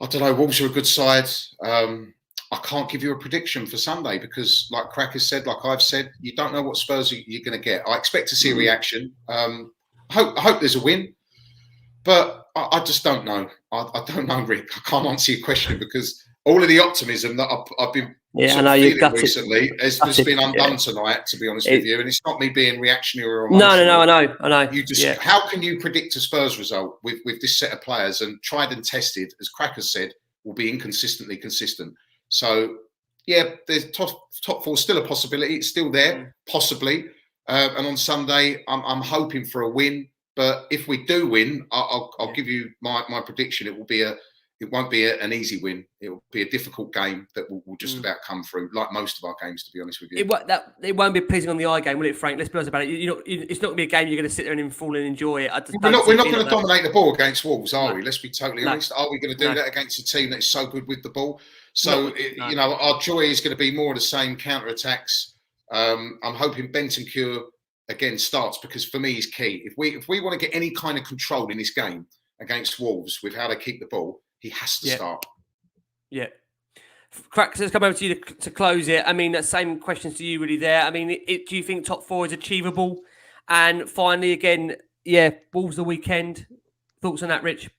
I don't know. Wolves are a good side. I can't give you a prediction for Sunday because, like Cracker said, like I've said, you don't know what Spurs you're going to get. I expect to see a reaction. I hope there's a win, but I just don't know. I don't know, Rick. I can't answer your question because all of the optimism that I've been feeling recently has been undone tonight, to be honest with you. And it's not me being reactionary or emotional. No, I know. You just how can you predict a Spurs result with this set of players and tried and tested, as Cracker said, will be inconsistently consistent. So, there's top 4 still a possibility. It's still there, possibly. And on Sunday, I'm hoping for a win. But if we do win, I'll give you my prediction. It won't be an easy win. It will be a difficult game that will just about come through, like most of our games, to be honest with you. It won't be pleasing on the eye game, will it, Frank? Let's be honest about it. It's not going to be a game you're going to sit there and fall and enjoy it. We're not going to dominate the ball against Wolves, are we? Let's be totally honest. Are we going to do that against a team that's so good with the ball? So, our joy is going to be more of the same counter-attacks. I'm hoping Bentancur again starts because for me he's key. If we want to get any kind of control in this game against Wolves with how they keep the ball, he has to start. Yeah. Cracks, let's come over to you to close it. I mean, that same questions to you really there. I mean, do you think top 4 is achievable? And finally, again, Wolves the weekend. Thoughts on that, Rich?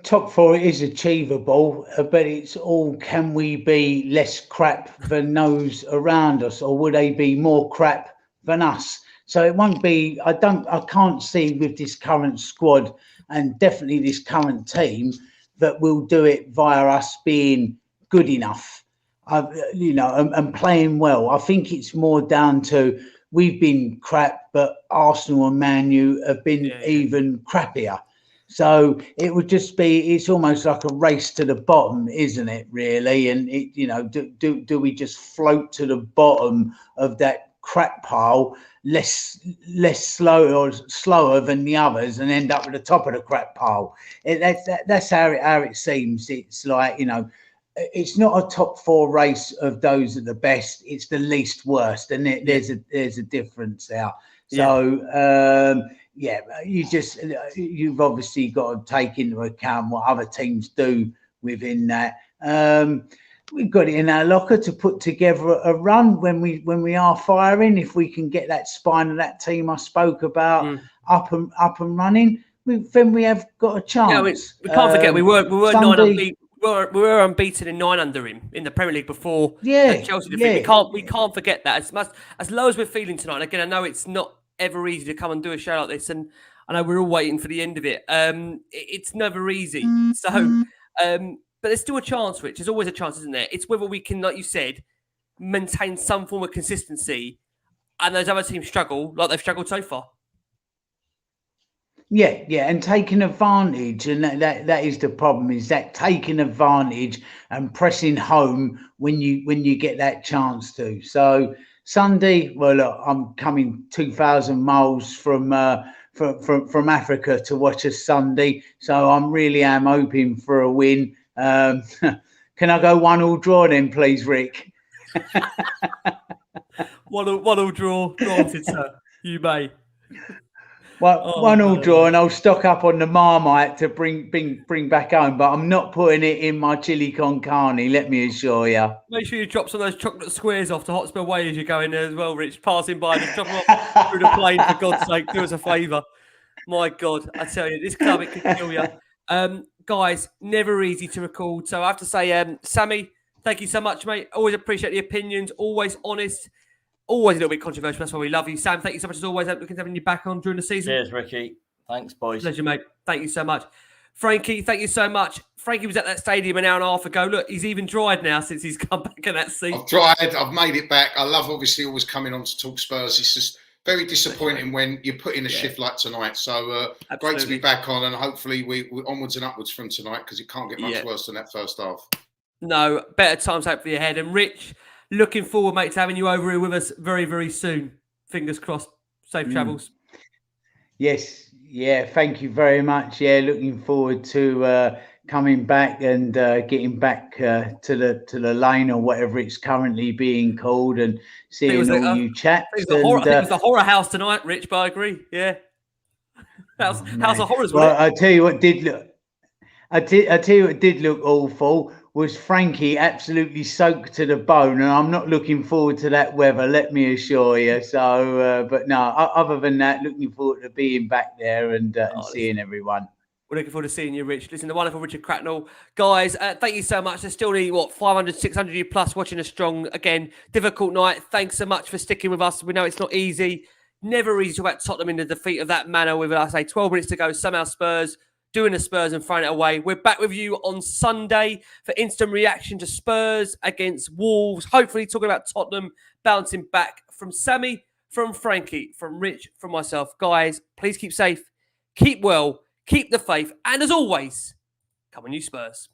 Top 4 is achievable, but it's all, can we be less crap than those around us, or would they be more crap than us? So it won't be, I can't see with this current squad and definitely this current team that we'll do it via us being good enough, and playing well. I think it's more down to we've been crap, but Arsenal and Man U have been even crappier. So it would just be, it's almost like a race to the bottom, isn't it, really? And do we just float to the bottom of that crap pile, less slower than the others, and end up at the top of the crap pile? That's how it seems. It's like, it's not a top 4 race of those at the best. It's the least worst, and there's a difference there. So you've obviously got to take into account what other teams do within that. We've got it in our locker to put together a run when we are firing. If we can get that spine of that team I spoke about up and running, then we have got a chance. Yeah, we can't forget we were Sunday, 9 unbeaten. We were unbeaten in 9 under him in the Premier League before Chelsea defeat. We can't forget that. As low as we're feeling tonight. And again, I know it's not ever easy to come and do a show like this, and I know we're all waiting for the end of it. It's never easy. So, but there's still a chance, Rich. There's always a chance, isn't there? It's whether we can, like you said, maintain some form of consistency, and those other teams struggle like they've struggled so far. Yeah, and taking advantage, and that is the problem, is that taking advantage and pressing home when you get that chance to. So Sunday, well, look, I'm coming 2,000 miles from Africa to watch us Sunday, so I'm really hoping for a win. Can I go 1-1 draw then, please, Rick? 1-1 draw, granted, sir. You may. Well, 1-1 draw, and I'll stock up on the Marmite to bring back home. But I'm not putting it in my chili con carne, let me assure you. Make sure you drop some of those chocolate squares off to Hotspur Way as you're going there as well, Rich. Passing by, just drop them off through the plane, for God's sake. Do us a favour. My God, I tell you, this club, it can kill you. Guys, never easy to record. So I have to say, Sammy, thank you so much, mate. Always appreciate the opinions. Always honest. Always a little bit controversial. That's why we love you. Sam, thank you so much as always. Looking to having you back on during the season. Cheers, Ricky. Thanks, boys. Pleasure, mate. Thank you so much. Frankie, thank you so much. Frankie was at that stadium an hour and a half ago. Look, he's even dried now since he's come back in that seat. I've dried. I've made it back. I love, obviously, always coming on to talk Spurs. It's just very disappointing when you put in a shift like tonight. So great to be back on, and hopefully we're onwards and upwards from tonight, because it can't get much worse than that first half. No, better times hopefully ahead. And Rich, looking forward, mate, to having you over here with us very, very soon. Fingers crossed. Safe travels. Yes. Yeah. Thank you very much. Yeah. Looking forward to coming back and getting back to the lane, or whatever it's currently being called, and seeing all you chaps. I think it was the horror house tonight, Rich, but I agree. Yeah. House of Horrors. Well, I tell you what did look. I tell you what did look awful was Frankie absolutely soaked to the bone, and I'm not looking forward to that weather, let me assure you. So, but no, other than that, looking forward to being back there and seeing everyone. We're looking forward to seeing you, Rich. Listen, the wonderful Richard Cracknell. Guys, thank you so much. There's still nearly, 500, 600 of you plus watching us strong. Again, difficult night. Thanks so much for sticking with us. We know it's not easy. Never easy to talk about Tottenham in the defeat of that manner with, 12 minutes to go. Somehow Spurs doing the Spurs and throwing it away. We're back with you on Sunday for instant reaction to Spurs against Wolves. Hopefully talking about Tottenham bouncing back. From Sammy, from Frankie, from Rich, from myself. Guys, please keep safe, keep well, keep the faith, and as always, come on you Spurs.